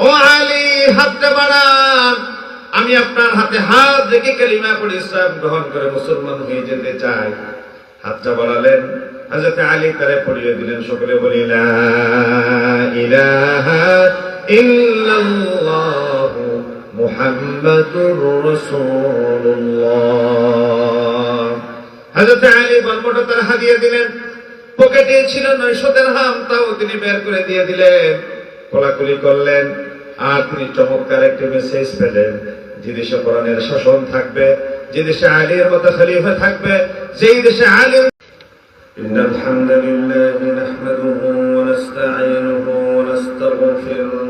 ও আলী, হাতটা বাড়ান, আমি আপনার হাতে হাত রেখে কালিমা পড়ে ইসলাম গ্রহণ করে মুসলমান হয়ে যেতে চাই। হাতটা বাড়ালেন, হযরত আলী তারে পড়িয়ে দিলেন। সকলে বলি লা ইলাহা ইল্লাল্লাহ মুহাম্মাদুর রাসূলুল্লাহ। হযরত আলী বর্মটা তার হাদিয়া দিলেন। পকেটে ছিল 900 দিরহাম, তাও তিনি বের করে দিয়ে দিলেন। কোলাকুলি করলেন, আর তিনি চমৎকার একটি মেসেজ পেলেন। যে দেশে কোরআনের শাসন থাকবে, যে দেশে আলীর মতো খলিফা থাকবে, যেই দেশে আলী। ইন্নাল হামদুলিল্লাহি নাহমাদুহু ওয়া নাস্তাঈনুহু ওয়া নাস্তাগফিরুহ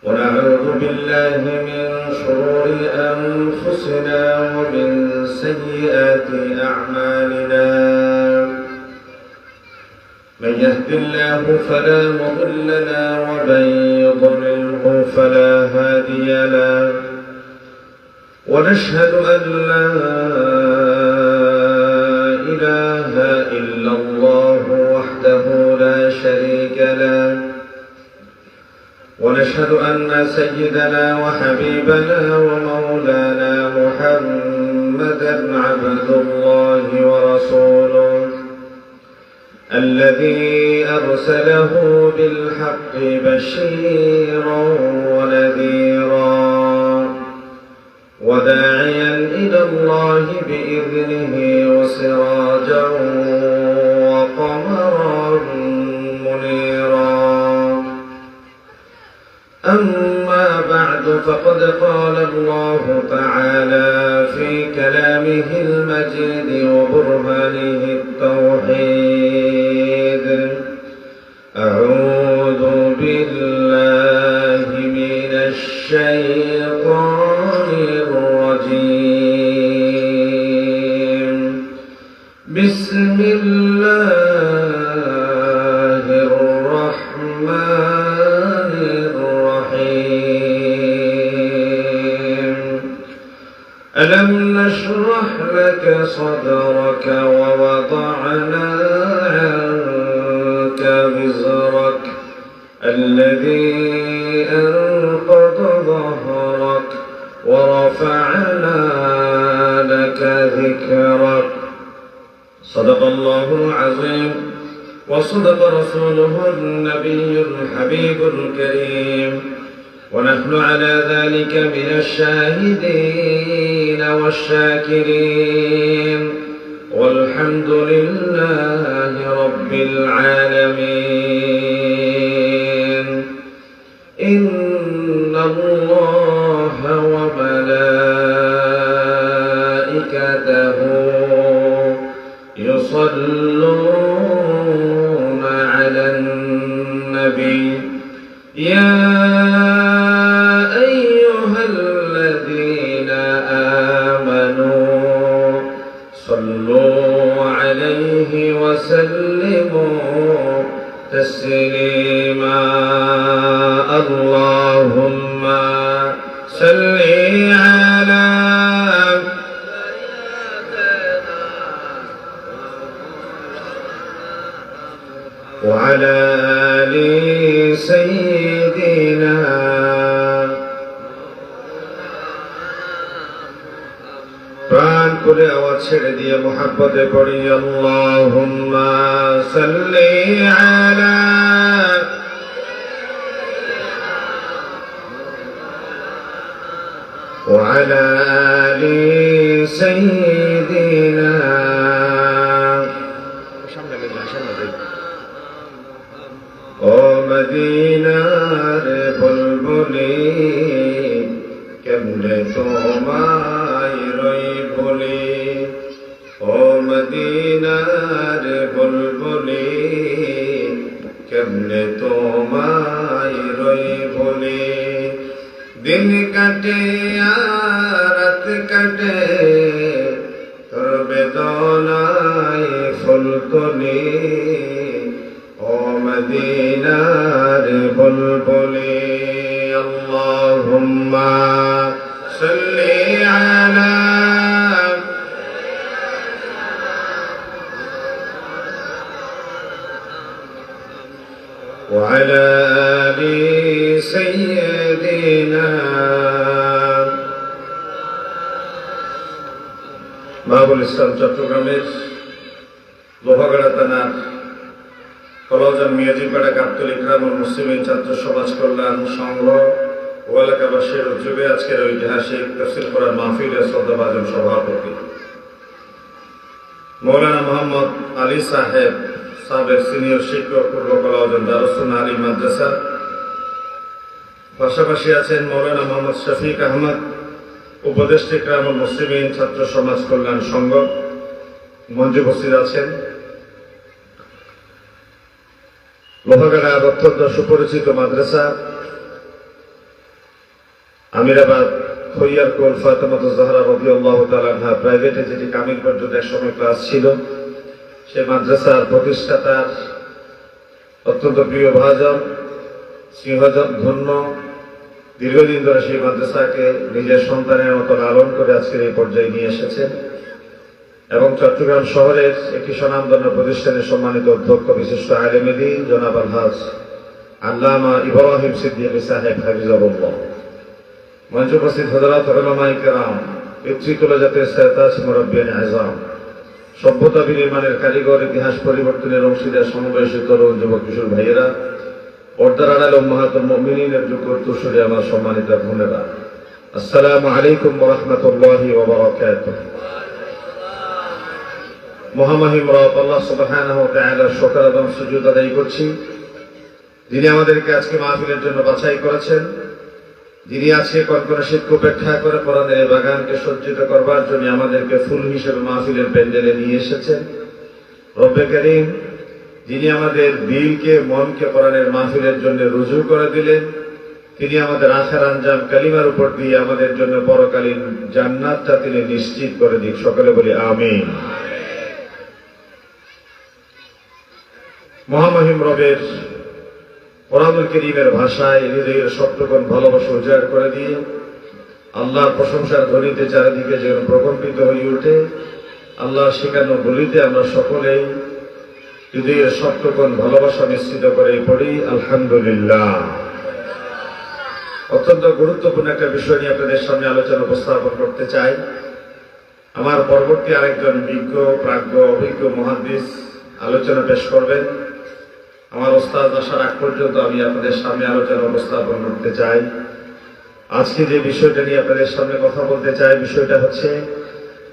ওয়া না'উযু বিল্লাহি মিন শুরুরি আনফুসিনা ওয়া মিন সাইয়্যাতি আ'মালিনা। من يهد الله فلا مضل له ومن يضلله فلا هادي له ونشهد أن لا إله إلا الله وحده لا شريك له ونشهد أن سيدنا وحبيبنا ومولانا محمدا عبد الله ورسوله الذي أرسله بالحق بشيرا ونذيرا وداعيا إلى الله بإذنه وسراجا وقمرا منيرا. أما بعد فقد قال الله تعالى في كلامه المجيد وبرهانه التوحيد: أعوذ بالله من الشيطان الرجيم. بسم الله الرحمن الرحيم. ألم نشرح لك صدرك ووضعنا عنك وزرك الذي أنقض ظهرك ورفعنا لك ذكرك. صدق الله العظيم وصدق رسوله النبي الحبيب الكريم، ونحن على ذلك من الشاهدين والشاكرين، والحمد لله رب العالمين. إن الله وملائكته يصلون على النبي يا أيها الذين آمنوا صلوا عليه وسلموا تسليما. اللهم صل على وعلى آل سيدنا প্রাণ করে আওয়াজ ছেড়ে দিয়ে মোহাব্বতে পড়ি আল্লাহুম্মা সাল্লি আলা وعلى آل سيدنا. ও মদিনার বুলবুলি কেমনে তোমায় রই বলি, ও মদিনার বুলবুলি কেমনে তোমায় রই বলি। দিন কাটে আর রাত কাটে তোর বেদনায় ফুলকলি, ও মদিনার বুলবুলি। আল্লাহুম্মা সাল্লি আলা ওয়া আলা আলি سيدنا বাবুল ইসলাম চট্টগ্রামের লোহাগাড়া থানার কলাউজান মিয়াজিপাড়া গাবতলী ইকরামুল মুসলিমিন ছাত্র সমাজ কল্যাণ সংঘ ও এলাকাবাসীর উদ্যোগে আজকের ঐতিহাসিক তাফসীর কোরআন মাহফিলের শ্রদ্ধাভাজন সভাপতি মৌলানা মোহাম্মদ আলী সাহেব সাবেক সিনিয়র শিক্ষক পূর্ব কলাউজান দারুসুন্নাহ আলী মাদ্রাসা, পাশাপাশি আছেন মৌলানা মোহাম্মদ শফিক আহমদ উপদেষ্টা ইকরামুল মুসলিমিন ছাত্র সমাজ কল্যাণ সংঘ, মঞ্চে উপস্থিত আছেন লোহাগাড়ার অত্যন্ত সুপরিচিত মাদ্রাসা আমিরাবাদ খৈয়ারকুল ফাতেমাতুজ জাহরা রাদিয়াল্লাহু তাআলা আনহা প্রাইভেটে, যেটি কামিল পর্যন্ত একসময় ক্লাস ছিল, সেই মাদ্রাসার প্রতিষ্ঠাতার অত্যন্ত প্রিয় ভাজন, সিংহজন ধন্য, দীর্ঘদিন ধরে সেই মাদ্রাসাকে নিজের সন্তানের মতো লালন করে আজকের এই পর্যায়ে নিয়ে এসেছেন এবং চট্টগ্রাম শহরের একটি স্বনামধন্য প্রতিষ্ঠানের সম্মানিত অধ্যক্ষ বিশিষ্ট আলেম দ্বীন জনাব আলহাজ আল্লামা ইব্রাহিম সিদ্দিকী সাহেব হাফিজাহুল্লাহ, মঞ্চে উপস্থিত হযরত উলামায়ে কেরাম, পিতৃতুল্য জাতির সেরতাজ মুরব্বিয়ান আযম, সভ্যতা বিনির্মাণের কারিগর, ইতিহাস পরিবর্তনের অংশীদার সমবয়সী তরুণ যুবক কিশোর ভাইয়েরা, পর্দার আড়াল উম্মাহাতুল মুমিনিনের যুগল তুসুরে আমার সম্মানিত বোনেরা, আসসালামু আলাইকুম ওয়া রাহমাতুল্লাহি ওয়া বারাকাতুহু। মহামহিম রব আল্লাহ সুবহানাহু ওয়া তাআলার শুকর এবং সুজুদ আদায় করছি, যিনি আমাদেরকে আজকে মাহফিলের জন্য বাছাই করেছেন, যিনি আজকে কনকনে শীতকে উপেক্ষা করে কোরআনের এই বাগানকে সজ্জিত করবার জন্য আমাদেরকে ফুল হিসেবে মাহফিলের প্যান্ডেলে নিয়ে এসেছেন। রব্বে কারীম, যিনি আমাদের দিলকে মনকে কোরআনের মাহফিলের জন্য রুজু করে দিলেন, তিনি আমাদের আখির আঞ্জাম কালিমার উপর দিয়ে আমাদের জন্য পরকালীন জান্নাতটা তিনি নিশ্চিত করে দিক। সকলে বলি আমিন। মহামহিম রবের কোরআনুল কারীমের ভাষায় হৃদয়ের সপ্তকোণ ভালোবাসা উজাড় করে দিয়ে আল্লাহর প্রশংসার ধ্বনিতে চারিদিকে যেন প্রকম্পিত হয়ে ওঠে, আল্লাহর শেখানো বলিতে আমরা সকলেই হৃদয়ের সপ্তকোণ ভালোবাসা মিশ্রিত করে পড়ি আলহামদুলিল্লাহ। অত্যন্ত গুরুত্বপূর্ণ একটা বিষয় নিয়ে আপনাদের সামনে আলোচনা উপস্থাপন করতে চাই। আমার পরবর্তী আরেকজন বিজ্ঞ প্রাজ্ঞ অভিজ্ঞ মুহাদ্দিস আলোচনা পেশ করবেন। আমার ওস্তাদ আসার আগ পর্যন্ত আমি আপনাদের সামনে আলোচনা উপস্থাপন করতে চাই। আজকে যে বিষয়টা নিয়ে আপনাদের সামনে কথা বলতে চাই, বিষয়টা হচ্ছে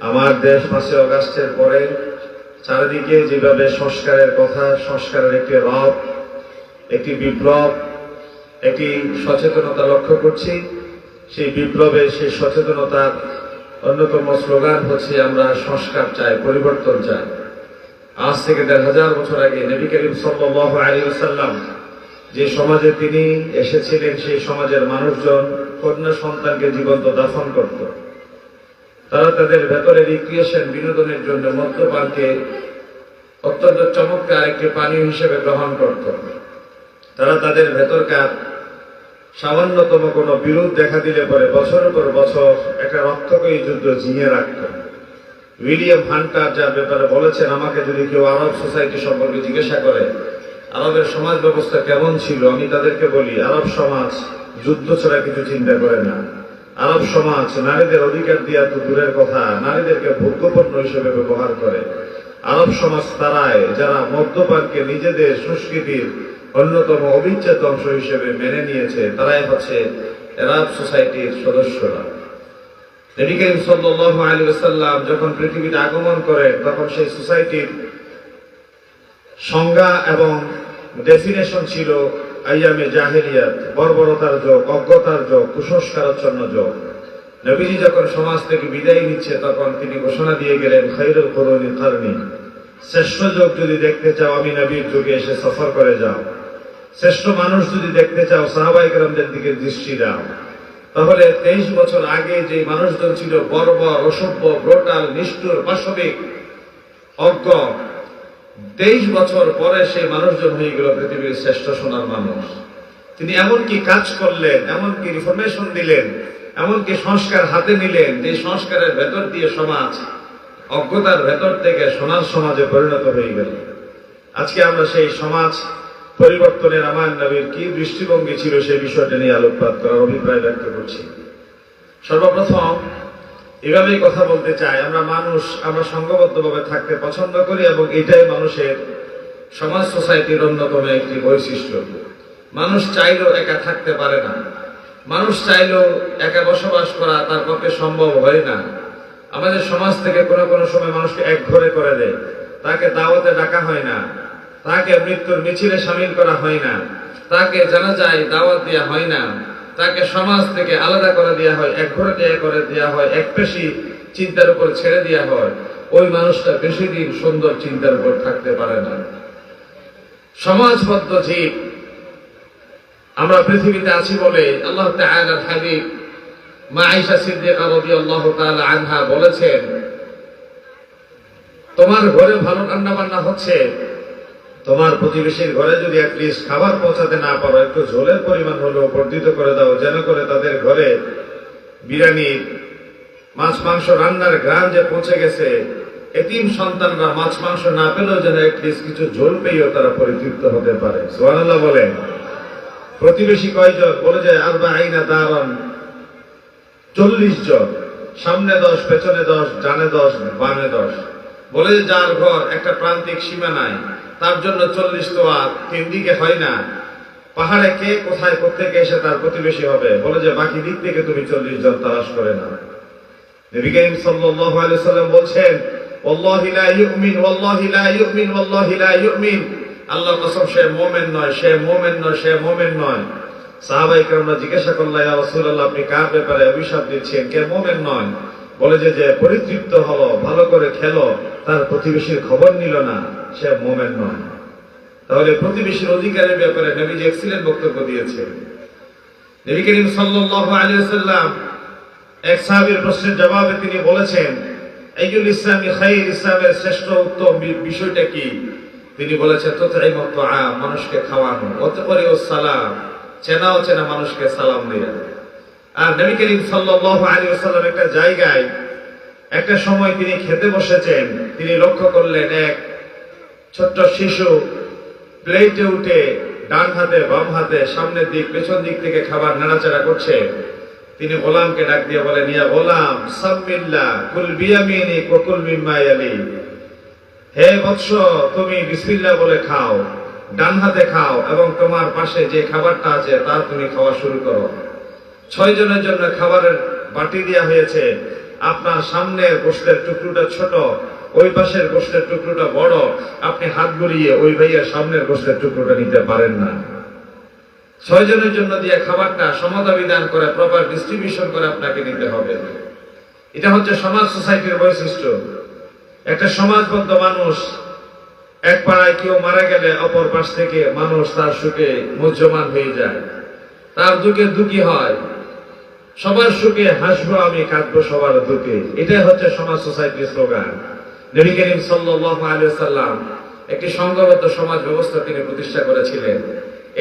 আমার দেশ 5 আগস্টের পরে চারিদিকে যেভাবে সংস্কারের কথা, সংস্কারের একটি রব, একটি বিপ্লব, একটি সচেতনতা লক্ষ্য করছি। সেই বিপ্লবে, সেই সচেতনতার অন্যতম স্লোগান হচ্ছে আমরা সংস্কার চাই, পরিবর্তন চাই। আজ থেকে 1500 বছর আগে নবী করিম সাল্লাল্লাহু আলাইহি ওয়াসাল্লাম যে সমাজে তিনি এসেছিলেন, সেই সমাজের মানুষজন কন্যা সন্তানকে জীবন্ত দাফন করত। তারা তাদের ভেতরে রিক্রিয়েশন, বিনোদনের জন্য মদ্যপানকে অত্যন্ত চমৎকার একটি পানীয় হিসেবে গ্রহণ করত। তারা তাদের ভেতরকার সামান্যতম কোনো বিরোধ দেখা দিলে পরে বছরের পর বছর একটা রক্তকয়ী যুদ্ধ জিয়ে রাখত। উইলিয়াম হান্টার যার ব্যাপারে বলেছেন, আমাকে যদি কেউ আরব সোসাইটি সম্পর্কে জিজ্ঞাসা করে আরবের সমাজ ব্যবস্থা কেমন ছিল, আমি তাদেরকে বলি আরব সমাজ যুদ্ধ ছাড়া কিছু চিন্তা করে না। আরব সমাজ নারীদের অধিকার দেওয়া তো দূরের কথা, নারীদেরকে ভোগ্যপণ্য হিসেবে ব্যবহার করে। আরব সমাজ তারাই যারা মদ্যপানকে নিজেদের সংস্কৃতির অন্যতম অবিচ্ছেদ্য অংশ হিসেবে মেনে নিয়েছে, তারাই হচ্ছে আরব সোসাইটির সদস্যরা। নবী করিম সাল্লাল্লাহু আলাইহি ওয়াসাল্লাম যখন পৃথিবীতে আগমন করেন, তখন সেই সোসাইটির সংজ্ঞা এবং ডেফিনেশন ছিল আইয়ামে জাহেলিয়াত, বর্বরতার যুগ, অজ্ঞতার যুগ, কুসংস্কারাচ্ছন্ন যুগ। নবীজি যখন সমাজ থেকে বিদায় নিচ্ছে, তখন তিনি ঘোষণা দিয়ে গেলেন, খায়রুল কুরুনি কারনি, শ্রেষ্ঠ যুগ যদি দেখতে চাও আমি নবীর যুগে এসে সফর করে যাও। শ্রেষ্ঠ মানুষ যদি দেখতে চাও সাহাবায়ে কেরামদের দিকে দৃষ্টি দাও। তাহলে 23 বছর আগে যে মানুষজন ছিল বর্বর, অসভ্য, ব্রুটাল, নিষ্ঠুর, পাশবিক, অজ্ঞ, 23 বছর পরে সেই মানুষজন হয়ে গেল পৃথিবীর শ্রেষ্ঠ সোনার মানুষ। তিনি এমনকি কাজ করলেন, এমনকি রিফরমেশন দিলেন, এমনকি সংস্কার হাতে নিলেন, যে সংস্কারের ভেতর দিয়ে সমাজ অজ্ঞতার ভেতর থেকে সোনার সমাজে পরিণত হয়ে গেল। আজকে আমরা সেই সমাজ পরিবর্তনের আমার নবীর কি দৃষ্টিভঙ্গি ছিল সেই বিষয়টা নিয়ে আলোকপাত করার অভিপ্রায় ব্যক্ত করছি। সর্বপ্রথম এভাবেই কথা বলতে চাই, আমরা মানুষ, আমরা সংঘবদ্ধভাবে থাকতে পছন্দ করি এবং এটাই মানুষের সমাজ সোসাইটির অন্যতম একটি বৈশিষ্ট্য। মানুষ চাইলেও একা থাকতে পারে না, মানুষ চাইলেও একা বসবাস করা তার পক্ষে সম্ভব হয় না। আমাদের সমাজ থেকে কোনো কোনো সময় মানুষকে একঘরে করে দেয়, তাকে দাওয়াতে ডাকা হয় না, তাকে মৃত্যুর মিছিলে সামিল করা হয় না, তাকে জানাজায় দাওয়াত দেওয়া হয় না, তাকে সমাজ থেকে আলাদা করে দেওয়া হয়, একঘরে করে দেওয়া হয়, একপেশি চিন্তার উপর ছেড়ে দেওয়া হয়। ওই মানুষটা বেশি দিন সুন্দর চিন্তার উপর থাকতে পারে না। সমাজবদ্ধ জীব আমরা পৃথিবীতে আছি বলে আল্লাহ তাআলার হাবিব মা আয়েশা সিদ্দিকা রাদিয়াল্লাহু তাআলা আনহা বলেছেন, তোমার ঘরে ভালো রান্না বান্না হচ্ছে, তোমার প্রতিবেশীর ঘরে যদি অ্যাটলিস্ট খাবার পৌঁছাতে না পারো, একটু ঝোলের পরিমাণ হলেও বর্ধিত করে দাও, যেন করে তাদের ঘরে বিরিয়ানি, মাছ মাংস রান্নার ঘ্রাণ যে পৌঁছে গেছে, এতিম সন্তানরা মাছ মাংস না পেলেও যেন অ্যাটলিস্ট কিছু ঝোল পেয়েও তারা পরিতৃপ্ত হতে পারে। সুবহানাল্লাহ বলেন। প্রতিবেশী কয়জন? বলে যে আরবাঈনা দারান, 40 জন, সামনে 10, পেছনে 10, ডানে 10, বামে 10। বলে যে যার ঘর একটা প্রান্তিক সীমা নাই, তার জন্য 40 তো আর 3 দিকে হয় না। পাহাড়ে কে কোথায় কোত্থেকে এসে তার প্রতিবেশী হবে? বলে যে বাকি দিক থেকে তুমি 40 জন তালাশ করে নাও। নবী করিম সাল্লাল্লাহু আলাইহি ওয়াসাল্লাম বলছেন, ওয়াল্লাহি লা ইউমিন, ওয়াল্লাহি লা ইউমিন, ওয়াল্লাহি লা ইউমিন। আল্লাহর কসম, সে মুমিন নয়, সে মুমিন নয়, সে মুমিন নয়। সাহাবায়ে কেরামরা জিজ্ঞাসা করলেন, ইয়া রাসূলুল্লাহ, আপনি কার ব্যাপারে অভিশাপ দিচ্ছেন? কে মুমিন নয়? বলে যে পরিতৃপ্ত হলো, ভালো করে খেলো, তার প্রতিবেশীর খবর নিল না, সে মুমিন নয়। তাহলে প্রতিবেশীর অধিকারের ব্যাপারে নবীজি এক্সিলেন্ট বক্তব্য দিয়েছেন। নবী করিম সাল্লাল্লাহু আলাইহি ওয়াসাল্লাম এক সাহাবীর প্রশ্নের জবাবে তিনি বলেছেন, আইয়ুল ইসলামি খায়র, ইসলামের শ্রেষ্ঠ উত্তম বিষয়টা কি? তিনি বলেছেন, তুতঈমুত তাআম, মানুষকে খাওয়ানো, ওয়া তুকরিউস সালাম, চেনা অচেনা মানুষকে সালাম দেয়া। আর নবী করিম সাল্লাল্লাহু আলাইহি ওয়াসাল্লাম একটা জায়গায় একটা সময় তিনি খেতে বসেছেন, তিনি লক্ষ্য করলেন এক ছোট্ট শিশু প্লেটে উঠে ডান হাতে বাম হাতে সামনের দিক পেছন দিক থেকে খাবার নাড়াচাড়া করছে। তিনি গোলামকে ডাক দিয়ে বলেন, ইয়া গোলাম সামিল্লাহ, কুল বিয়ামিনিক ওয়া কুল মিম্মা ইয়ালি। হে বৎস, তুমি বিসমিল্লাহ বলে খাও, ডান হাতে খাও এবং তোমার পাশে যে খাবারটা আছে তা তুমি খাওয়া শুরু করো। 6 জনের জন্য খাবারের বাটি দেওয়া হয়েছে। আপনার সামনের গোশতের টুকরোটা ছোট, ওই পাশের গোশতের টুকরোটা বড়, আপনি হাত ঘুরিয়ে ওই ভাইয়ের সামনের গোশতের টুকরোটা নিতে পারেন না। 6 জনের জন্য দিয়ে খাবারটা সমতা বিধান করে প্রপার ডিস্ট্রিবিউশন করে আপনাকে নিতে হবে। এটা হচ্ছে সমাজ সোসাইটির বৈশিষ্ট্য। একটা সমাজবদ্ধ মানুষ, এক পাড়ায় কেউ মারা গেলে অপর পাশ থেকে মানুষ তার সুখে মুহ্যমান হয়ে যায়, তার দুঃখে দুঃখী হয়। সবার সুখে হাসবো আমি, কাঁদবো সবার দুঃখে। এটাই হচ্ছে সমাজ সোসাইটির স্লোগান। নবী করিম সাল্লাল্লাহু আলাইহি ওয়াসাল্লাম একটি সংঘবদ্ধ সমাজ ব্যবস্থা তিনি প্রতিষ্ঠা করেছিলেন।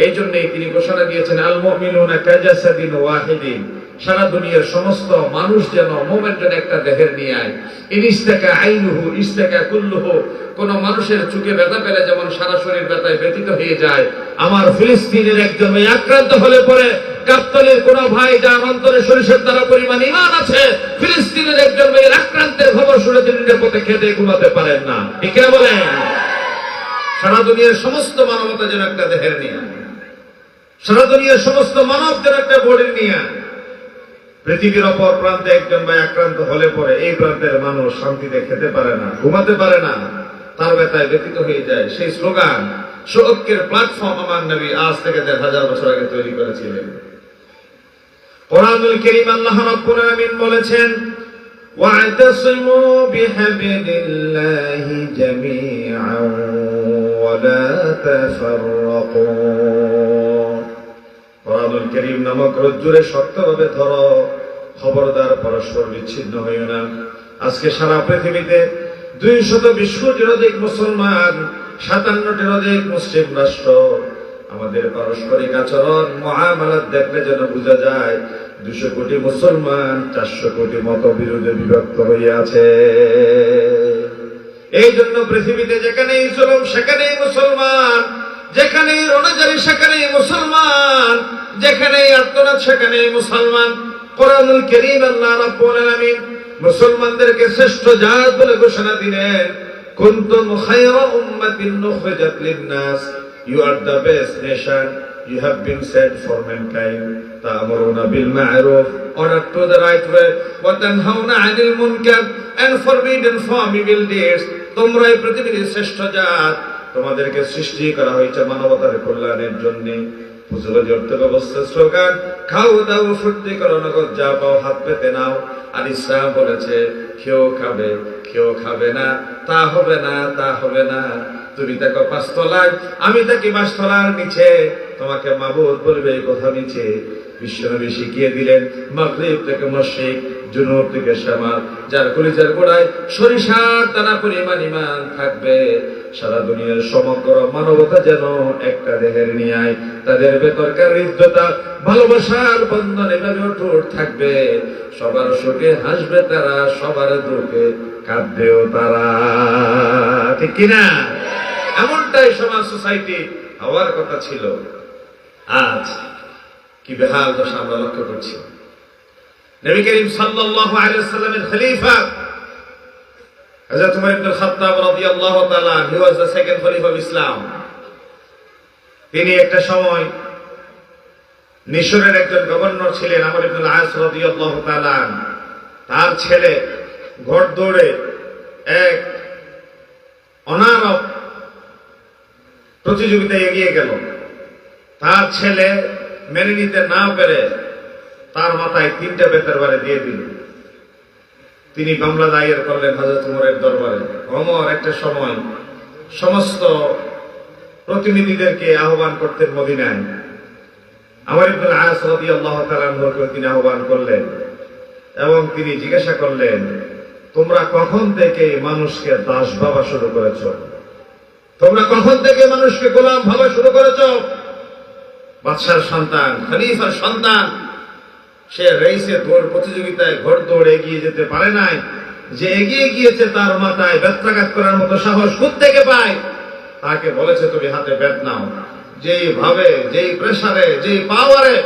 এই জন্যই তিনি ঘোষণা দিয়েছেন, আল মুমিনুনা কাজাসাদিন ওয়াহিদিন, সারা দুনিয়ার সমস্ত মানুষ যেন মুমিনের একটা দেহের ন্যায়। ইনিস্তাকা আইনুহু ইস্তাকা কুল্লুহু, কোন মানুষের চোখে ব্যথা পেলে যেমন সারা শরীর ব্যথায় ব্যথিত হয়ে যায়, আমার ফিলিস্তিনের একজন ভাই আক্রান্ত হলে পরে গাবতলীর কোন ভাই যার অন্তরে সরিষার দ্বারা পরিমাণ ঈমান আছে, ফিলিস্তিনের একজন ভাই আক্রান্তের খবর শুনে তিনি নিরাপদে খেতে ঘুমাতে পারেন না। ঠিক না বলেন? সারা দুনিয়ার সমস্ত মানবতা যেন একটা দেহের ন্যায়, সারা দুনিয়ার সমস্ত মানব যেন একটা বডির ন্যায়। পৃথিবীর অপর প্রান্তে একজন ভাই আক্রান্ত হলে পরে এই প্রান্তের মানুষ শান্তিতে খেতে পারে না, ঘুমাতে পারে না, তার ব্যথায় ব্যথিত হয়ে যায়। সেই স্লোগান, ঐক্যের প্ল্যাটফর্ম আমার নবী আজ থেকে 1000 বছর আগে তৈরি করেছিলেন। কোরআনুল কারীম আল্লাহ রাব্বুল আলামিন বলেছেন, ওয়া'তাসিমু বিহাবিলিল্লাহি জামিআন ওয়া লা তাফাররাকু। কোরআনুল কারীম নামক রজ্জুরে শক্তভাবে ধরো, খবরদার পরস্পর বিচ্ছিন্ন হইও না। আজকে সারা পৃথিবীতে 220 অধিক মুসলমান, 57 অধিক মুসলিম রাষ্ট্র। আমাদের পারস্পরিক আচরণ মুআমালাত দেখলে যেন বোঝা যায় 200 কোটি মুসলমান 400 কোটি মতবিরোধে বিভক্ত হয়ে আছে। এই জন্য পৃথিবীতে যেখানেই জুলুম সেখানেই মুসলমান, যেখানেই রণজারি সেখানেই মুসলমান, যেখানেই আত্মনাদ সেখানেই মুসলমান। কোরআনুল কারীম আল্লাহ রাব্বুল আলামিন মুসলমানদেরকে শ্রেষ্ঠ জাত বলে ঘোষণা দিলেন, কুনতুম খায়রা উম্মাতিন উখরিজাত লিন-নাস, you are the best nation, you have been sent for mankind, ta'muruna bil ma'ruf, order to the right way, wa tanhauna 'anil munkar, and forbidden from evil deeds। তোমরাই পৃথিবীর শ্রেষ্ঠ জাত, তোমাদেরকে সৃষ্টি করা হয়েছে মানবতার কল্যাণের জন্য। পুঁজিবাদী অর্থ ব্যবস্থার স্লোগান, খাও দাও ফুর্তি করো, নগদ যা পাও হাত পেতে নাও। আর ইসলাম বলেছে কেউ খাবে কেউ খাবে না, তা হবে না, তা হবে না। তুমি দেখো 5 তলায়, আমি থাকি 5 তলার নিচে, তোমাকে মাবুদ বলবে এই কথা নিচে। বিশ্বনবী শিখিয়ে দিলেন মাগরিব থেকে মশরিক, জুনুব থেকে শামাল, যার কলিজার গোড়ায় সরিষার দানা পরিমাণ ঈমান থাকবে, সারা দুনিয়ার সমগ্র মানবতা যেন একটা দেহের ন্যায় তাদের ভেতরকার হৃদ্যতা ভালোবাসার বন্ধন এভাবে অটুট থাকবে। সবার সুখে হাসবে তারা, সবার দুঃখে কাঁদবেও তারা, ঠিক কিনা? এমনটাই সমাজ সোসাইটি হওয়ার কথা ছিল। আজ কি বেহাল দশা আমরা লক্ষ্য করছি। নবী করিম সাল্লাল্লাহু আলাইহি ওয়াসাল্লামের খলিফা হযরত উমর ইবনে খাত্তাব রাদিয়াল্লাহু তাআলা, he was the second Khalifa of Islam। তিনি একটা সময় মিশরের একজন গভর্নর ছিলেন, আমর ইবনে আস রাদিয়াল্লাহু তাআলা। তার ছেলে ঘোড়দৌড়ে এক অনারব প্রতিযোগিতায় এগিয়ে গেল। তার ছেলে মেনে নিতে না পেরে তার মাথায় 3টা বেতের বাড়ি দিয়ে দিল। তিনি মামলা দায়ের করলেন হযরত উমরের দরবারে। ওমর একটা সময় সমস্ত প্রতিনিধিদেরকে আহ্বান করতেন মদিনায়। আমর ইবনে আস রাদিয়াল্লাহু তাআলা আনহুকে তিনি আহ্বান করলেন এবং তিনি জিজ্ঞাসা করলেন, তোমরা কখন থেকে মানুষকে দাস ভাবা শুরু করেছ? তোমরা কখন থেকে মানুষকে গোলাম ভাবা শুরু করেছ? বাদশার সন্তান, খলিফার সন্তান, সে রেসে দৌড় প্রতিযোগিতায় ঘোড় দৌড়ে এগিয়ে যেতে পারে নাই। যে এগিয়ে গিয়েছে তার মাথায় বেত্রাঘাত করার মতো সাহস কোত্থেকে পায়? তাকে বলেছে তুমি হাতে বেত নাও। যেই ভাবে, যেই প্রেসারে, যেই পাওয়ারে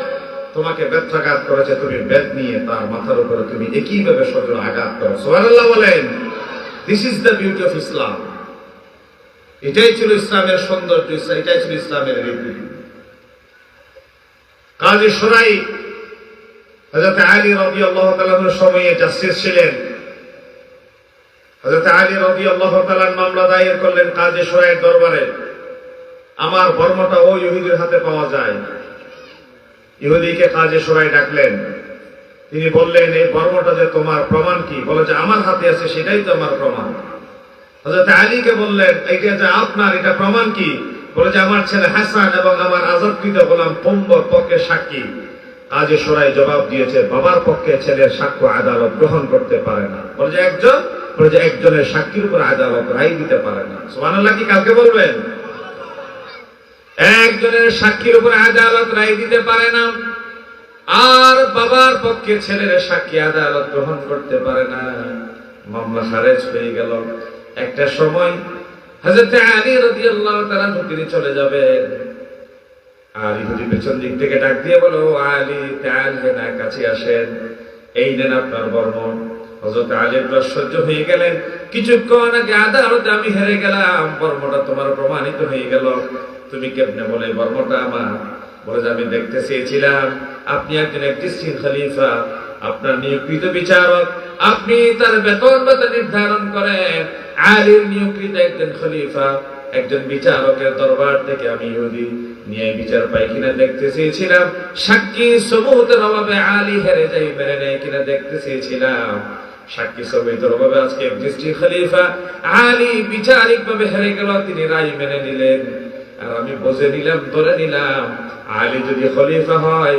তোমাকে বেত্রাঘাত করেছে, তুমি বেত নিয়ে তার মাথার উপরে তুমি একইভাবে সজোর আঘাত করো। সুবহানাল্লাহ বলেন। This is the beauty of Islam. এটাই ছিল ইসলামের সৌন্দর্য, এটাই ছিল ইসলামের রীতি। কাজী শুরাই হযরত আলী রাদিয়াল্লাহু তাআলার সময়ে জাস্টিস ছিলেন। হযরত আলী রাদিয়াল্লাহু তাআলা মামলা দায়ের করলেন কাজী শুরাইয়ের দরবারে, আমার বর্মটা ওই ইহুদির হাতে পাওয়া যায়। ইহুদিকে কাজী শুরাই ডাকলেন। তিনি বললেন, এই বর্মটা যে তোমার, প্রমাণ কি? বলে যে আমার হাতে আছে, সেটাই তো আমার প্রমাণ। হযরত আলীকে বললেন, এইটা যে আপনার, এটা প্রমাণ কি? বলে যে আমার ছেলে হাসান এবং আমার আজাদকৃত গোলাম পম্বর পক্ষে সাক্ষী। কাজী শুরাই জবাব দিয়েছে, বাবার পক্ষে ছেলের সাক্ষ্য আদালত গ্রহণ করতে পারে না। বলে যে একজনের সাক্ষীর উপর আদালত রায় দিতে পারে না। সুবহানাল্লাহ কি কালকে বলবেন? একজনের সাক্ষীর উপর আদালত রায় দিতে পারে না, আর বাবার পক্ষে ছেলের সাক্ষী আদালত গ্রহণ করতে পারে না। মামলা খারেজ হয়ে গেল। একটা সময় হযরত আলী রাদিয়াল্লাহু তাআলা তিনি চলে যাবেন, আর ইহুদি পেছন দিক থেকে ডাক দিয়ে বলো, আলী তাআলা কাছে আসেন, এই নেন আপনার বর্ম। হযরত আলী আশ্চর্য হয়ে গেলেন, কিছুক্ষণ আগে আদালতে আমি হেরে গেলাম, বর্মটা তোমার প্রমাণিত হয়ে গেল, তুমি কেমনে বলে বর্মটা আমার? বলে যে আমি দেখতে চেয়েছিলাম আপনি একজন এক্সিস্টিং খলিফা, আপনার নিয়োগকৃত বিচারক, আপনি তার বেতন ভাতা নির্ধারণ করেন। আলীর নিয়োগকৃত একজন খলিফা, একজন বিচারকের দরবার থেকে আমি ইহুদি নিয়ে বিচার পাই কিনা দেখতে চেয়েছিলাম। সাক্ষী সবুতের অভাবে আলী হেরে যাই, মেনে নেয় কিনা দেখতে চেয়েছিলাম। সাক্ষী সবুতের অভাবে আজকে এক্সিস্টিং খলিফা আলী বিচারিক ভাবে হেরে গেল, তিনি রায় মেনে নিলেন। আর আমি বুঝে নিলাম, ধরে নিলাম, আলী যদি খলিফা হয়,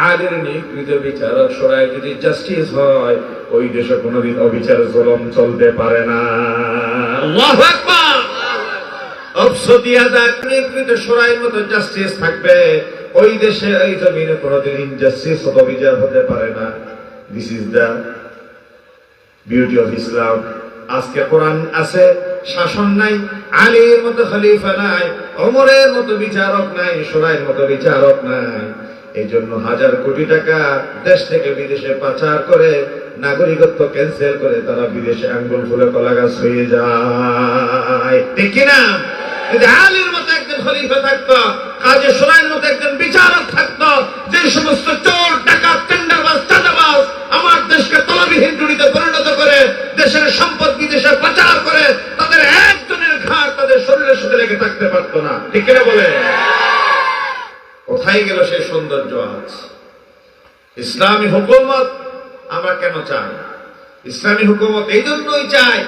আলীর নিয়োগকৃত বিচারক শুরাই যদি জাস্টিস হয়, ওই দেশে কোনোদিন অবিচার জুলুম চলতে পারে না। আল্লাহু আকবার। নিয়োগকৃত শুরাইয়ের মতো জাস্টিস থাকবে, ওই দেশে, ওই জমিনে কোনোদিন ইনজাস্টিস অবিচার হতে পারে না। This is the beauty of Islam. আজকে কোরআন আছে, শাসন নাই, আলীর মতো খলিফা নাই, ওমরের মতো বিচারক নাই, সোনাইয়ের মতো বিচারক নাই। এই জন্য হাজার কোটি টাকা দেশ থেকে বিদেশে পাচার করে নাগরিকত্ব ক্যান্সেল করে তারা বিদেশে আঙ্গুল ফুলে কলা গাছ হয়ে যায়, ঠিক কিনা? যদি আলীর মতো একজন খলিফা থাকতো, কাজী সোনাইয়ের মতো একজন বিচারক থাকতো, যে সমস্ত চোর ডাকাত টেন্ডারবাজ চাঁদাবাজ আমার দেশকে তলবিহীন জুড়িতে পরিণত করে দেশের সম্পদ বিদেশে পাচার করে, তাদের একজনের ঘাট তাদের শরীরের সাথে লেগে থাকতে পারতো না, ঠিক কিনা বলে? কোথায় গেল সেই সৌন্দর্য? আজ ইসলামী হুকুমত আমরা কেন চাই? ইসলামী হুকুমত এই জন্যই চাই,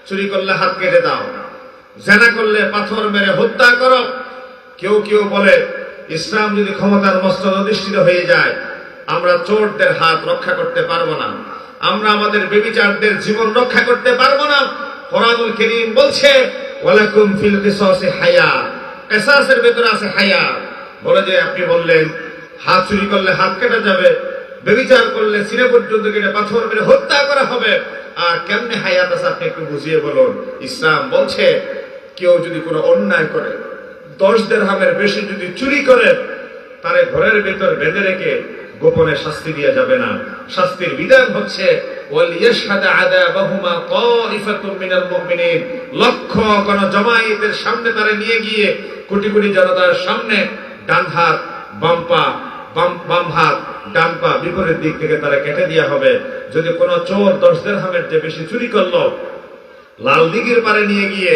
চুরি করলে হাত কেটে দাও, জেনা করলে পাথর মেরে হত্যা করো। কেউ কেউ বলে ইসলাম যদি ক্ষমতার মস্তক অধিষ্ঠিত হয়ে যায়, আমরা চোরদের হাত রক্ষা করতে পারবো না, আমরা আমাদের বেবিচারদের জীবন রক্ষা করতে পারবো না। কোরআনুল কারীম বলছে ওয়ালাকুম ফিল কিসাসি হায়াত, কিসাসের ভেতরে আছে হায়াত। বলে যে আপনি বললেন হাত চুরি করলে হাত কেটে যাবে, বেবিচার করলে সিনে পর্যন্ত কেটে পাথর মেরে হত্যা করা হবে, আর কেমনে হায়াত আছে আপনি একটু বুঝিয়ে বলুন। ইসলাম বলছে কেউ যদি কোনো অন্যায় করে, 10 দিরহামের বেশি যদি চুরি করে, তারে ঘরের ভেতর বেঁধে রেখে গোপনে শাস্তি দেওয়া যাবে না। শাস্তির বিধান হচ্ছে ওয়ালিয়াশহাদা আযাবাহুমা তাইফাতুম মিনাল মুমিনিন, লক্ষ কোন জামায়াতের সামনে তারে নিয়ে গিয়ে কোটি কোটি জনতার সামনে ডান হাত বাম হাত ডান পা বিপরীত দিক থেকে তারা কেটে দেওয়া হবে। যদি কোন চোর 10 দিরহামের যে বেশি চুরি করলো, লাল দিঘির পারে নিয়ে গিয়ে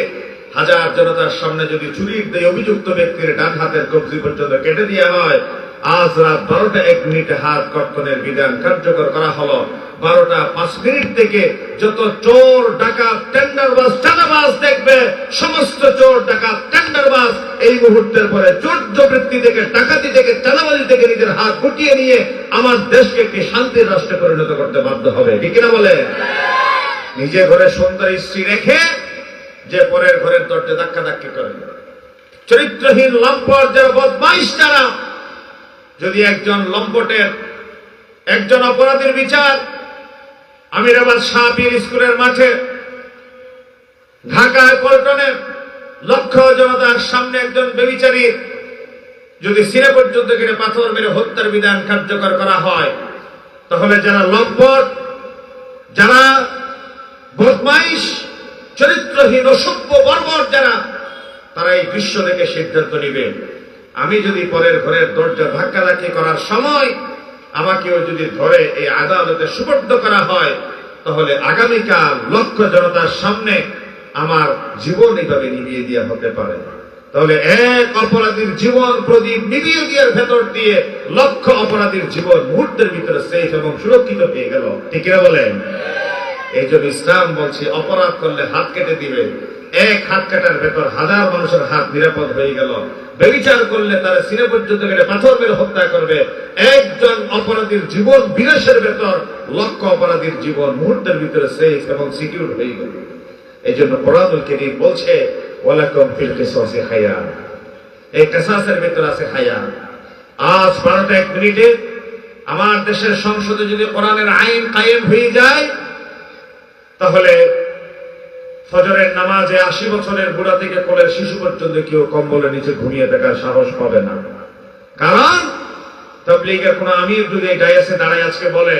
হাজার জনতার সামনে যদি চুরির দিয়ে অভিযুক্ত ব্যক্তির ডান হাতের কবজি পর্যন্ত কেটে দেওয়া হয়, আজ রাত 12টা 1 মিনিটে হাত কর্তনের বিধান কার্যকর করা হলো। 12টা 5 মিনিট থেকে যত চোর ডাকাত টেন্ডারবাজ চাঁদাবাজ দেখবে, সমস্ত চোর ডাকাত টেন্ডারবাজ এই মুহূর্তের পরে চোরবৃত্তি থেকে, ডাকাতি থেকে, চাঁদাবাজি থেকে নিজের হাত গুটিয়ে নিয়ে আমার দেশকে একটি শান্তির রাষ্ট্রে পরিণত করতে বাধ্য হবে, ঠিক কিনা বলে? নিজে ঘরে সুন্দর স্ত্রী রেখে যে পরের ঘরের দরজা ধাক্কাধাক্কি করে, চরিত্রহীন লম্পট যারা বদমাইশ যারা, যদি একজন লম্পটের একজন অপরাধীর বিচার আমিরাবাদ শাহপীর স্কুলের মাঠে ঢাকায় পল্টনে লক্ষ জনতার সামনে একজন বেবিচারীর যদি সিনে পর্যন্ত গিয়ে পাথর মেরে হত্যার বিধান কার্যকর করা হয়, তাহলে যারা লম্পট, যারা বদমাইশ, চরিত্রহীন, অসভ্য, বর্বর যারা, তারা এই দৃশ্য দেখে সিদ্ধান্ত নিবে। আমি যদি পরের ঘরের দরজা ধাক্কাধাক্কি করার সময় আমাকেও যদি ধরে এই আদালতে সুপর্দ করা হয়, তাহলে আগামীকাল লক্ষ জনতার সামনে আমার জীবন এইভাবে নিভিয়ে দেওয়া হতে পারে। তাহলে এক অপরাধীর জীবন প্রদীপ নিভিয়ে দেওয়ার ভেতর দিয়ে লক্ষ অপরাধীর জীবন মুহূর্তের ভিতরে সেফ এবং সুরক্ষিত হয়ে গেল, ঠিক কিনা বলেন? এই জন্য ইসলাম বলছে অপরাধ করলে হাত কেটে দিবে, এক হাত কাটার ভেতর হাজার মানুষের হাত নিরাপদ হয়ে গেল। বেবিচার করলে তারা সিনে পর্যন্ত কেটে পাথর মেরে হত্যা করবে, একজন অপরাধীর জীবন বিনাশের ভেতর লক্ষ অপরাধীর জীবন মুহূর্তের ভিতরে সেফ এবং সিকিউর হয়ে গেল। এই জন্য কোরআনুল কারীম বলছে ওয়ালাকুম ফিল কিসাসি হায়াত, এই কিসাসের ভিতরে আছে হায়াত। আজ 12টা 1 মিনিটে আমার দেশের সংসদে যদি কোরআনের আইন কায়েম হয়ে যায়, তাহলে ফজরের নামাজে 80 বছরের বুড়া থেকে কোলের শিশু পর্যন্ত কেউ কম্বলের নিচে ঘুমিয়ে থাকার সাহস পাবে না। কারণ তাবলীগের কোন আমির যদি ডায়াসে দাঁড়ায় আজকে বলে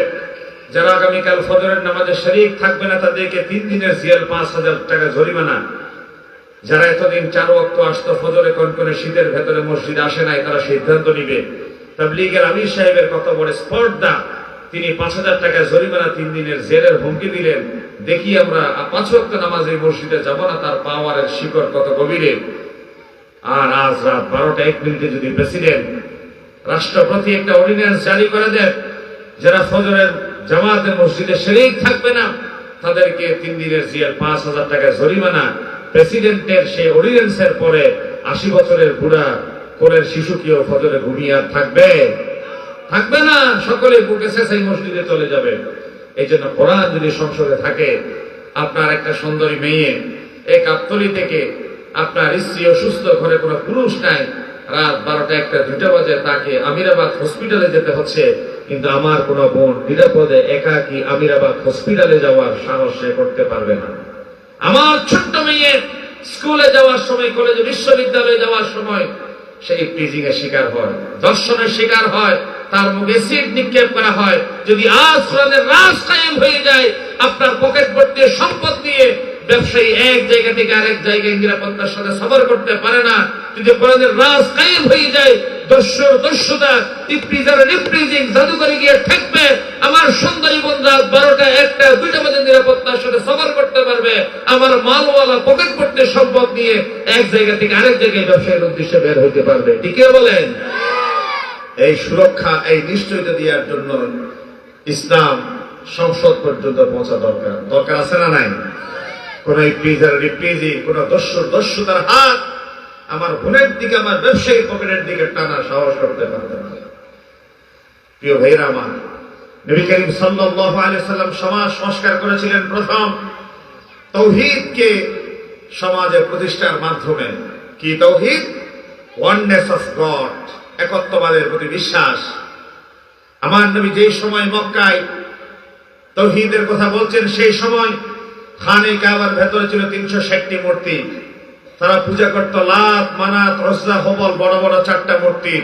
যারা আগামীকাল ফজরের নামাজে শরীক থাকবে না তাদেরকে 3 দিনের জেল, 5000 টাকা জরিমানা, যারা এতদিন 4 ওয়াক্ত আসতো ফজরে কনকনে শীতের ভেতরে মসজিদে আসে নাই, তারা সিদ্ধান্ত নিবে। তাবলীগের আমির সাহেবের কত বড় স্পর্ধা, তিনি 5000 টাকা জরিমানা, 3 দিনের জেলের হুমকি দিলেন। দেখি আমরা 5 ওয়াক্ত নামাজে মসজিদে যাব না, তার পাওয়ারের শিকড় কত গভীরে। আর আজ রাত 12টা 1 মিনিটে যদি প্রেসিডেন্ট, রাষ্ট্রপতি একটা অর্ডিন্যান্স জারি করে দেন, যারা ফজরের জামাতের মসজিদে শরীক থাকবে না তাদেরকে 3 দিনের জেল, 5000 টাকা জরিমানা, প্রেসিডেন্টের সেই অর্ডিন্যান্সের পরে 80 বছরের বুড়া কোলের শিশু কেউ ফজরে ঘুমিয়ে আর থাকবে না, সকলে বুকে শেষাই মসজিদে চলে যাবে। এই জন্য কোরআন যদি সংসদে থাকে, আপনার একটা সুন্দরী মেয়ে এক গাবতলী থেকে, আপনার স্ত্রী অসুস্থ, ঘরে কোনো পুরুষ নাই, রাত 12টা 1টা 2টা বাজে তাকে আমিরাবাদ হসপিটালে যেতে হচ্ছে, কিন্তু আমার কোনো বোন নিরাপদে একাকী আমিরাবাদ হসপিটালে যাওয়ার সাহস সে করতে পারবে না। আমার ছোট্ট মেয়ে স্কুলে যাওয়ার সময়, কলেজে, বিশ্ববিদ্যালয়ে যাওয়ার সময় সেই প্রিজিং এর শিকার হয়, দর্শনের শিকার হয়, তার মুখে এসিড নিক্ষেপ করা হয়। যদি আজ কোরআনের রাজ কায়েম হয়ে যায়, আপনার পকেট ভর্তি সম্পদ নিয়ে ব্যবসায়ী এক জায়গা থেকে আরেক জায়গায় নিরাপত্তার সাথে সফর করতে পারে না। যদি কোরআনের রাজ কায়েম হয়ে যায়, দস্যুতা রিপ্রিজিং জাদুঘরে গিয়ে থাকবে, আমার সুন্দরী বোন রাত 12টা 1টা 2টা বাজে নিরাপত্তার সাথে সফর করতে পারবে। আমার মালওয়ালা পকেট ভর্তি সম্পদ নিয়ে এক জায়গা থেকে আরেক জায়গায় ব্যবসায়ের উদ্দেশ্যে বের হইতে পারবে। ঠিক বলেন? এই সুরক্ষা, এই নিশ্চয়তা দেওয়ার জন্য ইসলাম সংসদ পর্যন্ত পৌঁছা দরকার আছে না নাই? কোন রিপ্রিজিং, কোন দস্যুতার হাত আমার বোনের দিকে, আমার ব্যবসায়ী পকেটের দিকে টানা সাহস করতে পারবে না। প্রিয় ভাইরা আমার, নবী করিম সাল্লাল্লাহু আলাইহি সাল্লাম সমাজ সংস্কার করেছিলেন প্রথম তাওহীদকে সমাজে প্রতিষ্ঠার মাধ্যমে। কি তাওহীদ? ওয়াননেস অফ গড, একত্ববাদের প্রতি বিশ্বাস। আমার নবী যেই সময় মক্কায় তাওহীদের কথা বলছেন, সেই সময় খানে কাবার ভেতরে ছিল 360টি মূর্তি। তারা পূজা করত লাত, মানাত, উজ্জা, হুবল, বড় বড় 4টা মূর্তি।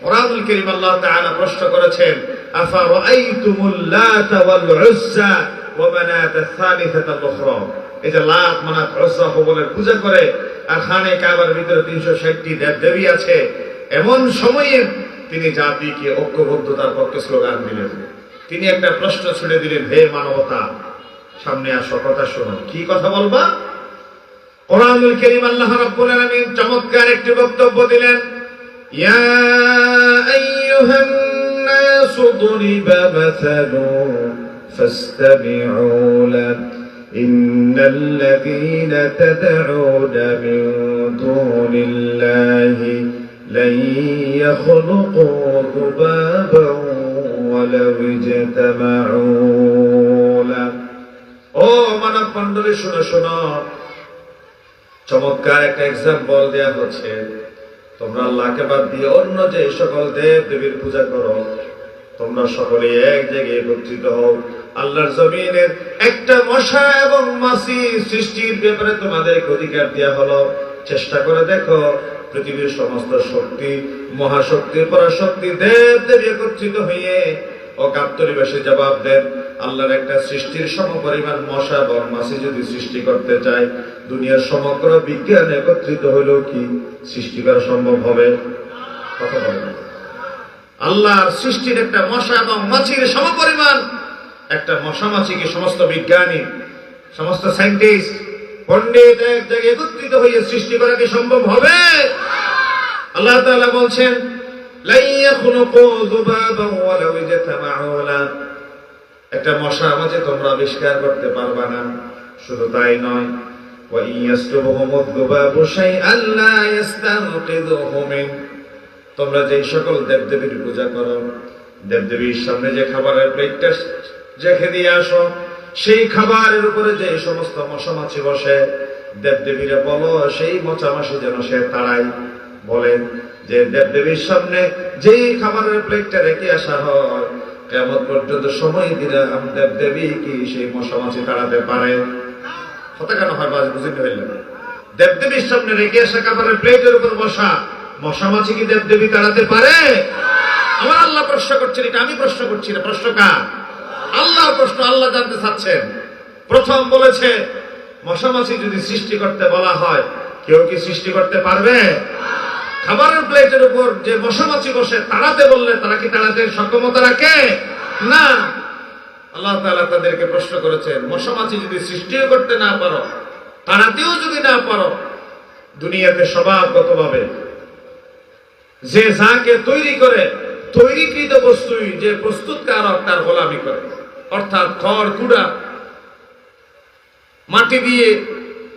কোরআনুল কারীম আল্লাহ তাআলা প্রশ্ন করেছেন, আফা রাআইতুমুল লাত ওয়াল উজ্জা ওয়া মানাত আস-সালিসাতাল উখরা। এই যে লাত, মানাত, উজ্জা, হুবলের পূজা করে, আর খানে কাবার ভিতরে 360টি দেবদেবী আছে, এমন সময়ে তিনি জাতিকে ঐক্যবদ্ধতার পক্ষে স্লোগান দিলেন। তিনি একটা প্রশ্ন ছুড়ে দিলেন, হে মানবতা, সামনে আসো, কথা শোনো। কি কথা বলবা? কোরআনুল কারীম আল্লাহ রাব্বুল আলামিন চমৎকার একটি বক্তব্য দিলেন, ইয়া আইয়ুহান নাসু দুরিবা মাসালুন ফাসতামিউ লাহু ইন্নাল্লাযীনা তাদউনা মিন দুনিল্লাহি লান ইয়াখলুকু যুবাবান ওয়ালাউ ইজতামাউ লাহু। ও মানব মণ্ডলী, শোনো শোনো, চমৎকার একটা এক্সাম্পল দেয়া হচ্ছে। তোমরা আল্লাহকে বাদ দিয়ে অন্য যে সকল দেব দেবীর পূজা করো, তোমরা সকলে এক জায়গায় একত্রিত হও। আল্লাহর জমিনের একটা মশা এবং মাছি সৃষ্টির ব্যাপারে তোমাদের অধিকার দেওয়া হলো। চেষ্টা করে দেখো, পৃথিবীর সমস্ত শক্তি, মহাশক্তির পরাশক্তি দেব দেবী একত্রিত হয়ে অকাত্তরি বেশে জবাব দেন, আল্লাহর একটা সৃষ্টির সমপরিমাণ মশা এবং মাছি যদি সৃষ্টি করতে চায়, দুনিয়ার সমগ্র বিজ্ঞান একত্রিত হলেও কি সৃষ্টি করা সম্ভব হবে? কথা বলেন। আল্লাহর সৃষ্টির একটা মশা এবং মাছির সমপরিমাণ একটা মশা মাছিকে সমস্ত বিজ্ঞানী, সমস্ত সায়েন্টিস্ট, পণ্ডিত এক জায়গায় একত্রিত হয়ে সৃষ্টি করা কি সম্ভব হবে? আল্লাহ তাআলা বলছেন, একটা মশা মাঝে তোমরা আবিষ্কার করতে পারবা না। শুধু তাই নয়, তোমরা যে সকল দেবদেবীর পূজা করো, দেবদেবীর সামনে যে খাবারের প্লেটটা রেখে দিয়ে আসো, সেই খাবারের উপরে যে সমস্ত মশা মাছি বসে, দেবদেবীরা বলো সেই মশা মাছি যেন সে তাড়ায়। বলেন যে দেবদেবীর সামনে যেই খাবারের প্লেটটা রেখে আসা হয়, কিয়ামত পর্যন্ত সময় দিলে দেবদেবী কি সেই মশা মাছি তাড়াতে পারে? কথা কেন হয় বাজ বুঝতে হইলেন? দেবদেবীর সামনে রেখে আসা খাবারের প্লেটের উপর বসা মশা মাছি কি দেবদেবী তাড়াতে পারে? আমার আল্লাহ প্রশ্ন করছেন, এটা আমি প্রশ্ন করছি না। প্রশ্ন কার? আল্লাহ প্রশ্ন। আল্লাহ জানতে চাচ্ছেন। প্রথম বলেছে, মশা মাছি যদি সৃষ্টি করতে বলা হয়, কেউ কি সৃষ্টি করতে পারবে? খাবারের প্লেটের উপর যে মশা মাছি বসে, তাড়াতে বললে তারা কি তাড়াতে সক্ষমতা রাখে? না। আল্লাহ তাআলা তাদেরকে প্রশ্ন করেছেন, মশা মাছি যদি সৃষ্টিও করতে না পারো, তাড়াতেও যদি না পারো, দুনিয়াতে স্বভাবগতভাবে যে যাকে তৈরি করে, তৈরিকৃত বস্তুই যে প্রস্তুতকারক তার গোলামি করে। অর্থাৎ খড় কুড়া মাটি দিয়ে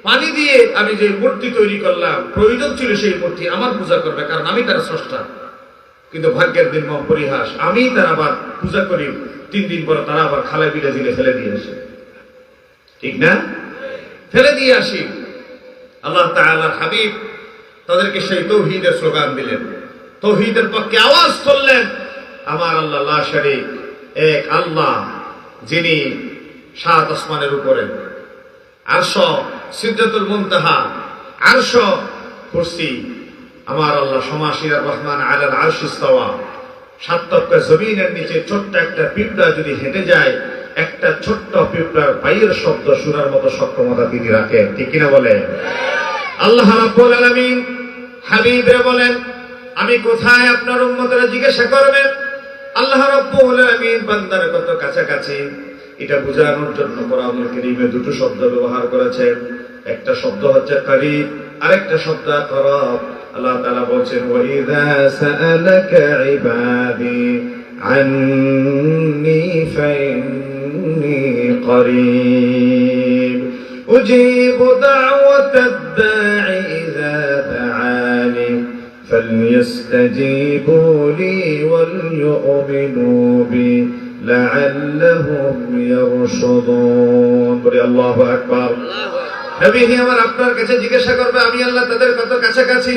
পানি দিয়ে আমি যে মূর্তি তৈরি করলাম, প্রয়োজন ছিল সেই মূর্তি আমার পূজা করবে, কারণ আমি তার স্রষ্টা। কিন্তু ভাগ্যের দিন পরিহাস, আমি তার আবার পূজা করি, 3 দিন পর তারা আবার খালে বিলে দিলে ফেলে দিয়ে আসে। ঠিক না? ফেলে দিয়ে আসি। আল্লাহ তাআলার হাবিব তাদেরকে সেই তাওহীদের স্লোগান দিলেন, তাওহীদের পক্ষে আওয়াজ তুললেন। আমার আল্লাহ লা শারীক, এক আল্লাহ, যিনি 7 আসমানের উপরে, আরশ, সিদরাতুল মুনতাহা, আরশ, কুরসি। আমার আল্লাহ সমাসীর রহমান আলাল আরশ ইস্তাওয়া। সাত তক্কা জমিনের নিচে ছোট্ট একটা পিঁপড়া যদি হেঁটে যায়, একটা ছোট্ট পিঁপড়ার পায়ের শব্দ শোনার মতো সক্ষমতা তিনি রাখেন, ঠিক কিনা বলে? আল্লাহ রাব্বুল আলামিন হাবিবরে বলেন, আমি কোথায়? আপনার উম্মতরা জিজ্ঞাসা করবে। আল্লাহ রাব্বুল আলামিন বান্দার কত কাছাকাছি এটা বোঝানোর জন্য কোরআনুল কারীমে দুটো শব্দ ব্যবহার করেছেন। একটা শব্দ হচ্ছে করিব, আরেকটা শব্দ করাব। আল্লাহ তাআলা বলছেন, ওয়া ইযা সাআলাকা ইবাদি আন্নী ফাইন্নী করিব উজিবু দাওয়াতাদ দাঈ ইযা দাআনি فليستجيبوا لي وليؤمنوا بي لعلهم يرشدون। বলি আল্লাহু আকবার। নবী আমার আপনার কাছে জিজ্ঞাসা করবে, আমি আল্লাহ তাদের কত কাছাকাছি?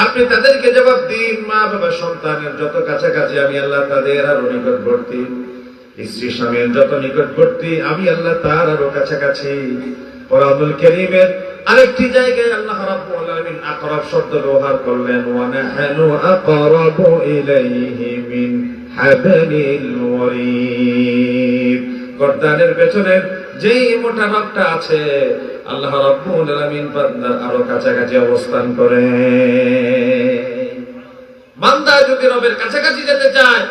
আপনি তাদেরকে জবাব দিন, মা বাবা সন্তানের যত কাছাকাছি আমি আল্লাহ তাদের আরো নিকটবর্তী। স্ত্রী স্বামীর যত নিকটবর্তী আমি আল্লাহ তার আরো কাছাকাছি। কোরআনুল কারীমের আরেকটি জায়গায় আল্লাহ রাব্বুল আলামিন আকরাব শব্দ ব্যবহার করলেন, ওয়া নাহনু আকরাবু ইলাইহি মিন হাবলিল ওয়ারিদ। গর্দানের পেছনের যেই মোটা রগটা আছে আল্লাহ রাব্বুল আলামিন বান্দার আরো কাছাকাছি অবস্থান করে। বান্দা যদি রবের কাছাকাছি যেতে চায়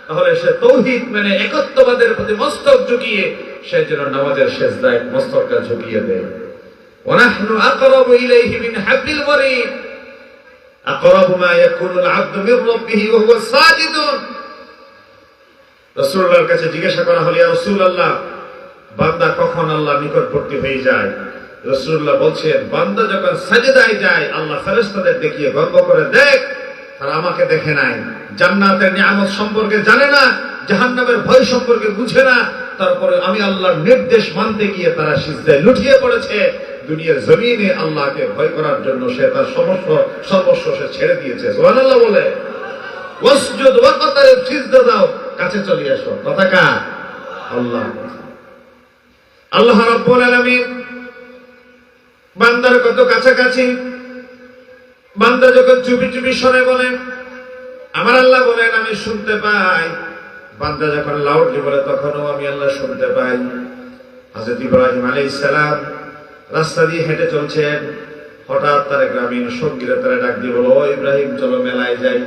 তাহলে সে তাওহীদ মেনে একত্ববাদের প্রতি মস্তক ঝুঁকিয়ে সে যেন নামাজের সিজদায় মস্তকটা ঝুঁকিয়ে দেয়। ونحن أقرب إليه من حبل الوريد أقرب ما يكون العبد من ربه وهو ساجد। রাসূলুল্লাহর কাছে জিজ্ঞাসা করা হলো, ইয়া রাসূলুল্লাহ, বান্দা কখন আল্লাহর নিকটবর্তী হয়ে যায়? রাসূলুল্লাহ বলছেন, বান্দা যখন সাজদায় যায় আল্লাহ ফেরেশতাদের দেখিয়ে গর্ব করে, দেখ তারা আমাকে দেখে নাই, জান্নাতের নিয়ামত সম্পর্কে জানে না, জাহান্নামের ভয় সম্পর্কে বুঝে না, তারপরে আমি আল্লাহর নির্দেশ মানতে গিয়ে তারা সিজদায় লুটিয়ে পড়েছে। দুনিয়ার জমিনে আল্লাহকে ভয় করার জন্য সে তার সর্বস্ব সে ছেড়ে দিয়েছে। সুবহানাল্লাহ বলে। ওয়াসজুদ ওয়াকতারিব, সিজদা দাও, কাছে চলে আসো। কথা কার? আল্লাহ। আল্লাহ রাব্বুল আলামিন বান্দার কত কাছাকাছি। বান্দা যখন চুপি চুপি সরে বলে, আমার আল্লাহ বলেন আমি শুনতে পাই। বান্দা যখন লাউডলি বলে তখনও আমি আল্লাহ শুনতে পাই। হযরত ইব্রাহিম আলাইহিস সালাম রাস্তা দিয়ে হেঁটে চলছেন, হঠাৎ তার গ্রামীণ সঙ্গীরা তারা ডাক দিয়ে বলল, ও ইব্রাহিম চলো মেলায় যাই।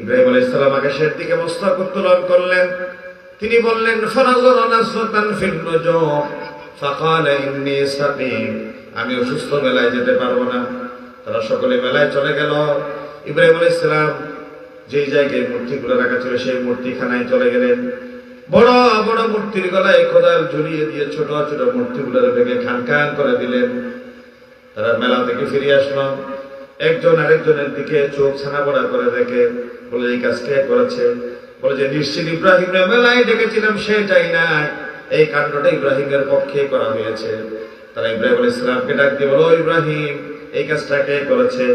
ইব্রাহিম আলাইহিস সালাম আকাশের দিকে মস্তক উত্তোলন করলেন। তিনি বললেন, ফানাযরা নাসরাতান ফিন নুজুম ফাকালা ইন্নী সাকিম, আমি অসুস্থ, মেলায় যেতে পারবো না। তারা সকলে মেলায় চলে গেল। ইব্রাহিম আলাইহিস সালাম যেই জায়গায় মূর্তিগুলো রাখা ছিল সেই মূর্তিখানায় চলে গেলেন। বড় বড় মূর্তির গলায় কোদাল ঝুলিয়ে দিয়ে ছোট ছোট মূর্তিগুলোর ভেঙে খান খান করে দিলেন। তারা মেলা থেকে ফিরে আসলো। একজন আরেকজনের দিকে চোখ ছানা বড়া করে দেখে, বলে এই কাজ কে করেছে? বলে যে নিশ্চিত ইব্রাহিমের মেলায় ডেকেছিলাম সে যাই না, এই কাণ্ডটা ইব্রাহিমের পক্ষে করা হয়েছে। তারা ইব্রাহিম আলাইহিস সালামকে ডাক দিয়ে বলো, ইব্রাহিম এই কাজটা কে করেছে?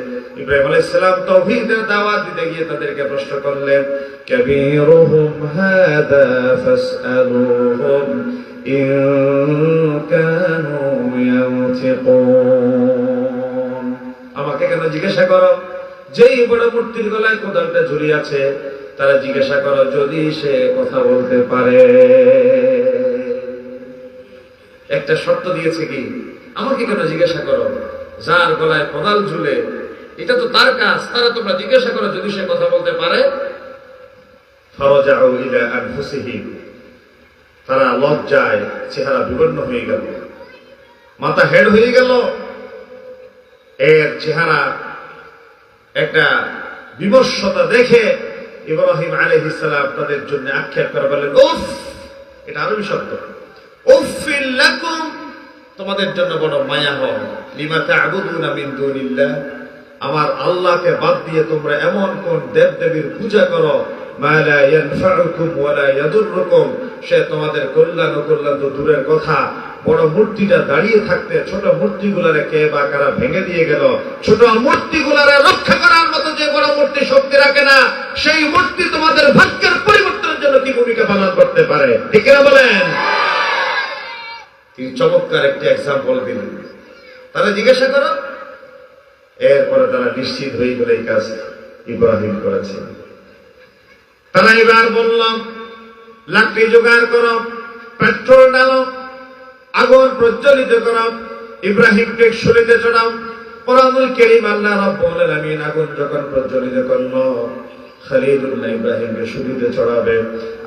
ইব্রাহিম আলাইহিস সালাম তাওহীদের দাওয়াত দিতে গিয়ে তাদেরকে প্রশ্ন করলেন, কাবীরুহুম হাদা ফাসআলুহুম ইন কানু ইয়ানতিকুন। আমাকে কেন জিজ্ঞাসা করো? যেই বড় মূর্তির গলায় কোদালটা ঝুলি আছে তারা জিজ্ঞাসা করো যদি সে কথা বলতে পারে। একটা শর্ত দিয়েছে কি, আমাকে কেন জিজ্ঞাসা করো? যার গলায় কোদাল ঝুলে এটা তো তার কাজ, তারা তোমরা জিজ্ঞাসা করো যদি সে কথা বলতে পারে। ফারাজাউ ইলা আনফুসিহিম, তারা লজ্জায় চেহারা বিবর্ণ হয়ে গেল, মাথা হেড হয়ে গেল। এর চেহারা একটা বিমর্ষতা দেখে ইব্রাহিম আলাইহিস সালাম তাদের জন্য আক্ষেপ করে বললেন, উফ, এটা আরবি শব্দ, উফিল লাকুম, তোমাদের জন্য বড় মায়া হয়। লিমা তা'বুদুনা মিন দুনিল্লাহ, আমার আল্লাহকে বাদ দিয়ে তোমরা এমন কোন দেবদেবীর পূজা করো, মা লা ইয়ানফাউকুম ওয়া লা ইয়াদুররুকুম, সে তোমাদের কল্যাণ ও কল্যাণ তো দূরের কথা, বড় মূর্তিটা দাঁড়িয়ে থাকতে ছোট মূর্তিগুলারে কে বা কারা ভেঙে দিয়ে গেল। ছোট মূর্তিগুলারে রক্ষা করার মতো যে বড় মূর্তি শক্তি রাখে না, সেই মূর্তি তোমাদের ভাগ্যের পরিবর্তনের জন্য কি ভূমিকা পালন করতে পারে? ঠিক না বলেন? তিনি চমৎকার একটি এক্সাম্পল দিলেন। তাহলে জিজ্ঞাসা করো এরপরে তারা নিশ্চিত হয়ে গেল এই কাজ ইব্রাহিম করেছে। তারা এবার বলল, লাকড়ি জোগাড় করো, পেট্রোল ডালো, আগুন প্রজ্বলিত করো, ইব্রাহিমকে শুলিতে চড়াও। কোরআনুল কারীম আল্লাহ রাব্বুল আলামিন আগুন যখন প্রজ্বলিত করলো, খলিলুল্লাহ ইব্রাহিমকে শুলিতে চড়াবে,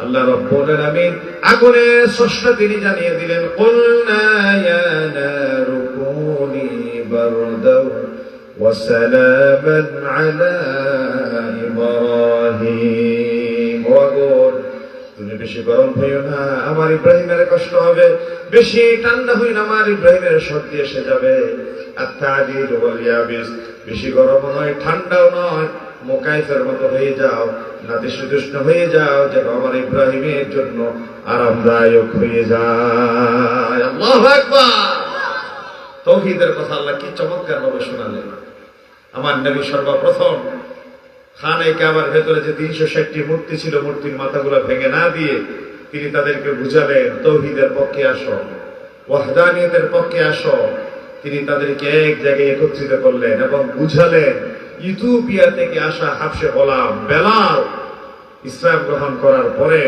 আল্লাহ রাব্বুল আলামিন আগুনের স্রষ্টা তিনি জানিয়ে দিলেন, কুলনা ইয়া নারু কুনি বারদাও ওয়া সালামান আলা ইব্রাহিম। ও আগুন, তুমি বেশি গরম হইও না, আমার ইব্রাহিমের কষ্ট হবে। বেশি ঠান্ডা হইও না, আমার ইব্রাহিমের সর্দি এসে যাবে। আত-তা'দিল ওয়াল ইয়াবিস, বেশি গরম নয় ঠান্ডাও নয়, মুকাইফের মতো হয়ে যাও, নাতিশীতোষ্ণ হয়ে যাও, যেন আমার ইব্রাহিমের জন্য আরামদায়ক হয়ে যায়। আল্লাহু আকবার। তাওহীদের কথা আল্লাহ কি চমৎকার ভাবে শোনালেন। আমার নবী সর্বপ্রথম খানায়ে কাবার ভেতরে যে 360টি মূর্তি ছিল, মূর্তির মাথাগুলো ভেঙে না দিয়ে তিনি তাদেরকে বুঝালেন, তাওহীদের পক্ষে আসো, ওয়াহদানিয়তের পক্ষে আসো। তিনি তাদেরকে এক জায়গায় একত্রিত করলেন এবং বুঝালেন, ইথিওপিয়া থেকে আসা হাবশে গোলাম বেলাল ইসলাম গ্রহণ করার পরে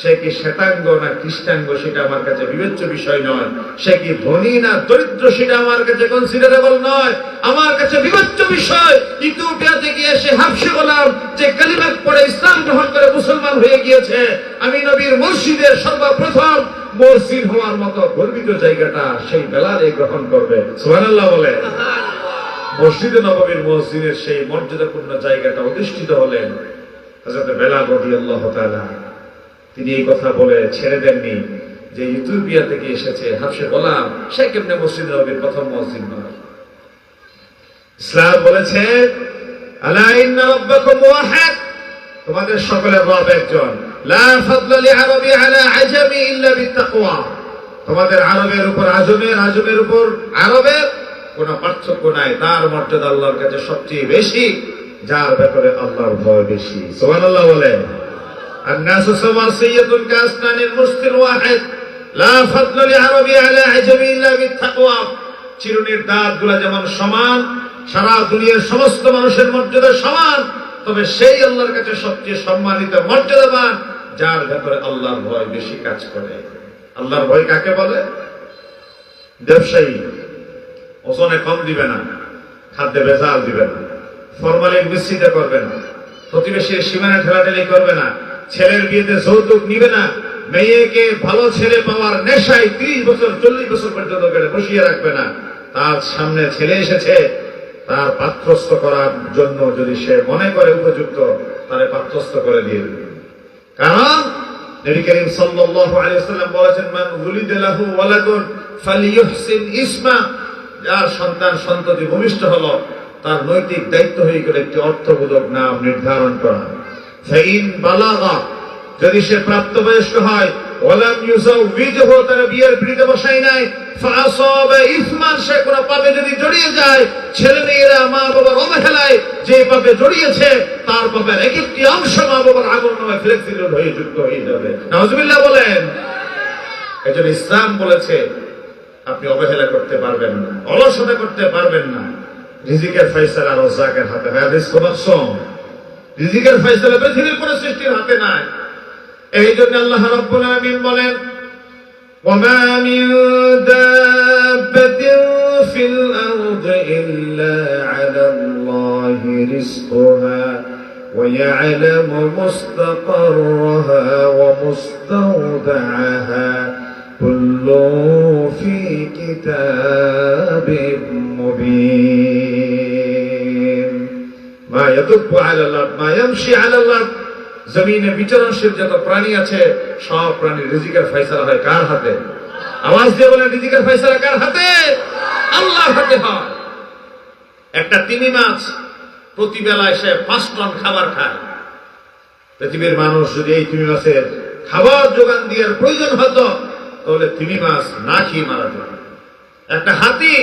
সে কি শ্বেতাঙ্গ না খ্রিস্টাঙ্গ সেটা আমার কাছে বিবেচ্য বিষয় নয়, সে কি ধনী না দরিদ্র সেটা আমার কাছে কনসিডারেবল নয়। আমার কাছে বিবেচ্য বিষয় ইথিওপিয়া থেকে এসে হাবশে গোলাম যে কালিমা পড়ে ইসলাম গ্রহণ করে মুসলমান হয়ে গিয়েছে, আমি নবীর মসজিদের সর্বপ্রথম মসজিদ হওয়ার মতো গর্বিত জায়গাটা সেই বেলালে গ্রহণ করবে। সুবহানাল্লাহ বলে। মসজিদে নববীর মসজিদের সেই মর্যাদাপূর্ণ জায়গাটা অধিষ্ঠিত হলেন হযরত বেলাল রাদিয়াল্লাহু তাআলা। তিনি এই কথা বলে ছেড়ে দেননি যে ইথিওপিয়া থেকে এসেছে হাবশে গোলাম, সে কেমনে মসজিদে নববীর প্রথম মসজিদ নয়। ইসলাম বলেছে, আলা ইন্না রাব্বাকুম ওয়াহিদ, তোমাদের সকলের রব একজন। লা ফাদলা লিআরবি আলা আজামি ইল্লা বিত্তাকওয়া, তোমাদের আরবের উপর আজমের, আজমের উপর আরবের কোন পার্থক্য নাই। তার মর্যাদা আল্লাহর কাছে সবচেয়ে বেশি, যার ব্যাপারে আল্লাহর ভয় বেশি। সুবহানাল্লাহ বলেন। الناس سواسية كأسنان المشط الواحد لا فضل لعربي على عجمي إلا بالتقوى। চিরুনির দাঁতগুলা যেমন সমান, সারা দুনিয়ার সমস্ত মানুষের মর্যাদা সমান, তবে সেই আল্লাহর কাছে সবচেয়ে সম্মানিত মর্যাদাবান যার ব্যাপারে আল্লাহর ভয় বেশি কাজ করে। আল্লাহর ভয় কাকে বলে? ব্যবসায়ী ওজনে কম দিবে না, খাদ্যে ভেজাল দিবে না, ফরমালিন মিশ্রিত করবে না, প্রতিবেশীর সীমানা ঠেলাঠেলি করবে না, ছেলের বিয়েতে যৌতুক নিবে না, মেয়েকে ভালো ছেলে পাওয়ার নেশায় 30 বছর 40 বছর পর্যন্ত বসিয়ে রাখবে না। তার সামনে ছেলে এসেছে, তার পাত্রস্থ করার জন্য যদি সে মনে করে উপযুক্ত, তারে পাত্রস্থ করে দিয়ে দেবে। কারণ নবী করিম সাল্লাল্লাহু আলাইহি ওয়াসাল্লাম বলেছেন, মান উলিদা লাহু ওয়ালাদুন ফালিয়ুহসিন ইসমা, যার সন্তান সন্ততি ভূমিষ্ঠ হলো তার নৈতিক দায়িত্ব হয়ে গেল একটি অর্থবোধক নাম নির্ধারণ করা। ফাইন বালাগা, যদি সে প্রাপ্তবয়স্ক হয়, ওয়ালাম ইউজাউযিহু, তার বিয়ের পিড়িতে বসাই নাই, ফাআসাবা ইসমান, সে কোন পাপে যদি জড়িয়ে যায়, ছেলে মেয়েরা মা বাবার অবহেলায় যে পাপে জড়িয়েছে তার পাপের এক একটি অংশ মা বাবার আমলনামায় ফ্লেক্সিবল হয়ে যুক্ত হয়ে যাবে। নাউজুবিল্লাহ বলেন। এজন্য ইসলাম বলেছে আপনি অবহেলা করতে পারবেন না, অলসতা করতে পারবেন না। রিজিকের ফয়সালা রাজ্জাকের হাতে, রিজক মাকসুম, রিজিকের ফয়সালা পৃথিবীর কোন সৃষ্টির হাতে নাই। এই জন্য আল্লাহ রাব্বুল আলামিন বলেন, ওয়ামা মিন দাব্বাতিন ফিল আরদি ইল্লা আলাল্লাহি রিজকুহা ওয়া ইয়ালামু মুস্তাকাররাহা ওয়া মুস্তাওদাআহা কুল্লু ফি কিতাবিম মুবিন। মা ইয়াদুব্বু আলাল আরদ মা ইয়ামশি আলাল আরদ, জমিনে বিচরণশীল যত প্রাণী আছে সব প্রাণীর রিজিকের ফয়সালা হয় কার হাতে? আওয়াজ দিয়ে বলেন, রিজিকের ফয়সালা কার হাতে? আল্লাহর হাতে হয়। একটা তিমি মাছ প্রতি বেলায় সে 5 টন খাবার খায়। পৃথিবীর মানুষ যদি এই তিমি মাছের খাবার যোগান দেওয়ার প্রয়োজন হতো, তাহলে তিমি মাছ না খেয়ে মারা যেত। একটা হাতি,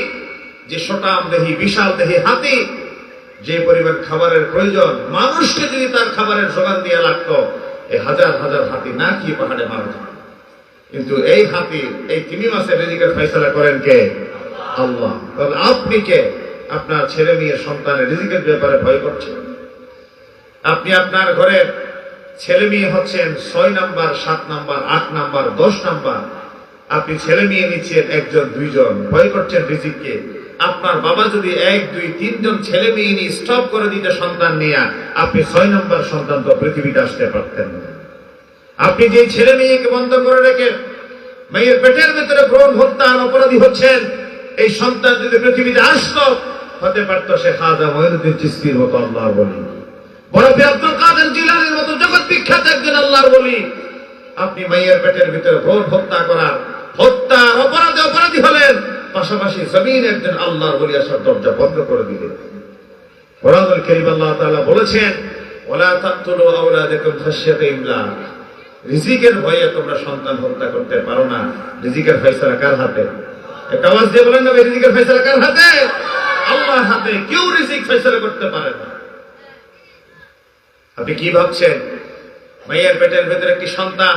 যে শটাম দেহি বিশাল দেহি হাতি, যে পরিমাণ খাবারের প্রয়োজন মানুষকে যদি তার খাবারের যোগান দিয়ে লাগতো, এই হাজার হাজার হাতি না খেয়ে পাহাড়ে মারা যেত। কিন্তু এই হাতি, এই তিমি মাছের রিজিকের ফয়সালা করেন কে? আল্লাহ। তাহলে আপনি কে? আপনার ছেলে মেয়ে সন্তানের রিজিকের ব্যাপারে ভয় করছেন। আপনি আপনার ঘরের ছেলে মেয়ে হচ্ছেন 6 নাম্বার, 7 নাম্বার, 8 নাম্বার, 10 নাম্বার। আপনি ছেলে মেয়ে নিচ্ছেন 1 জন 2 জন, ভয় করছেন রিজিককে। আপনার বাবা যদি 1 2 3 জন ছেলে মেয়ে নিয়ে স্টপ করে দিতে সন্তান নিয়ে, আপনি 6 নাম্বার সন্তান তো পৃথিবীতে আসতে পারতেন না। আপনি যে ছেলে মেয়েকে বন্ধ করে রেখে মেয়ের পেটের ভেতরে ভ্রূণ হত্যার অপরাধী হচ্ছেন, এই সন্তান যদি পৃথিবীতে আসতো, হতে পারত সে খাজা মঈনুদ্দিন চিশতির মতো আল্লাহর ওলি, বড় পীর আব্দুল কাদের জিলানীর মতো জগৎ বিখ্যাত একজন আল্লাহর ওলি। আপনি মায়ের পেটের ভিতরে ভ্রূণ হত্যা করার হত্যার অপরাধে অপরাধী হলেন, পাশাপাশি জমিন একজন আল্লাহর ওলি আসার দরজা বন্ধ করে দিলেন। কোরআনুল কারীম আল্লাহ তাআলা বলেছেন, ওয়ালা তাকতুলু আওলাদাকুম খাশিয়াতা ইমলাক, রিজিকের ভয়ে তোমরা সন্তান হত্যা করতে পারো না। রিজিকের ফয়সালা কার হাতে? একটা আওয়াজ দিয়ে বলেন না, রিজিকের ফয়সালা কার হাতে? আল্লাহর হাতে। কেউ রিজিক ফয়সালা করতে পারে না। আপনি কি ভাবছেন মায়ের পেটের ভেতরে একটি সন্তান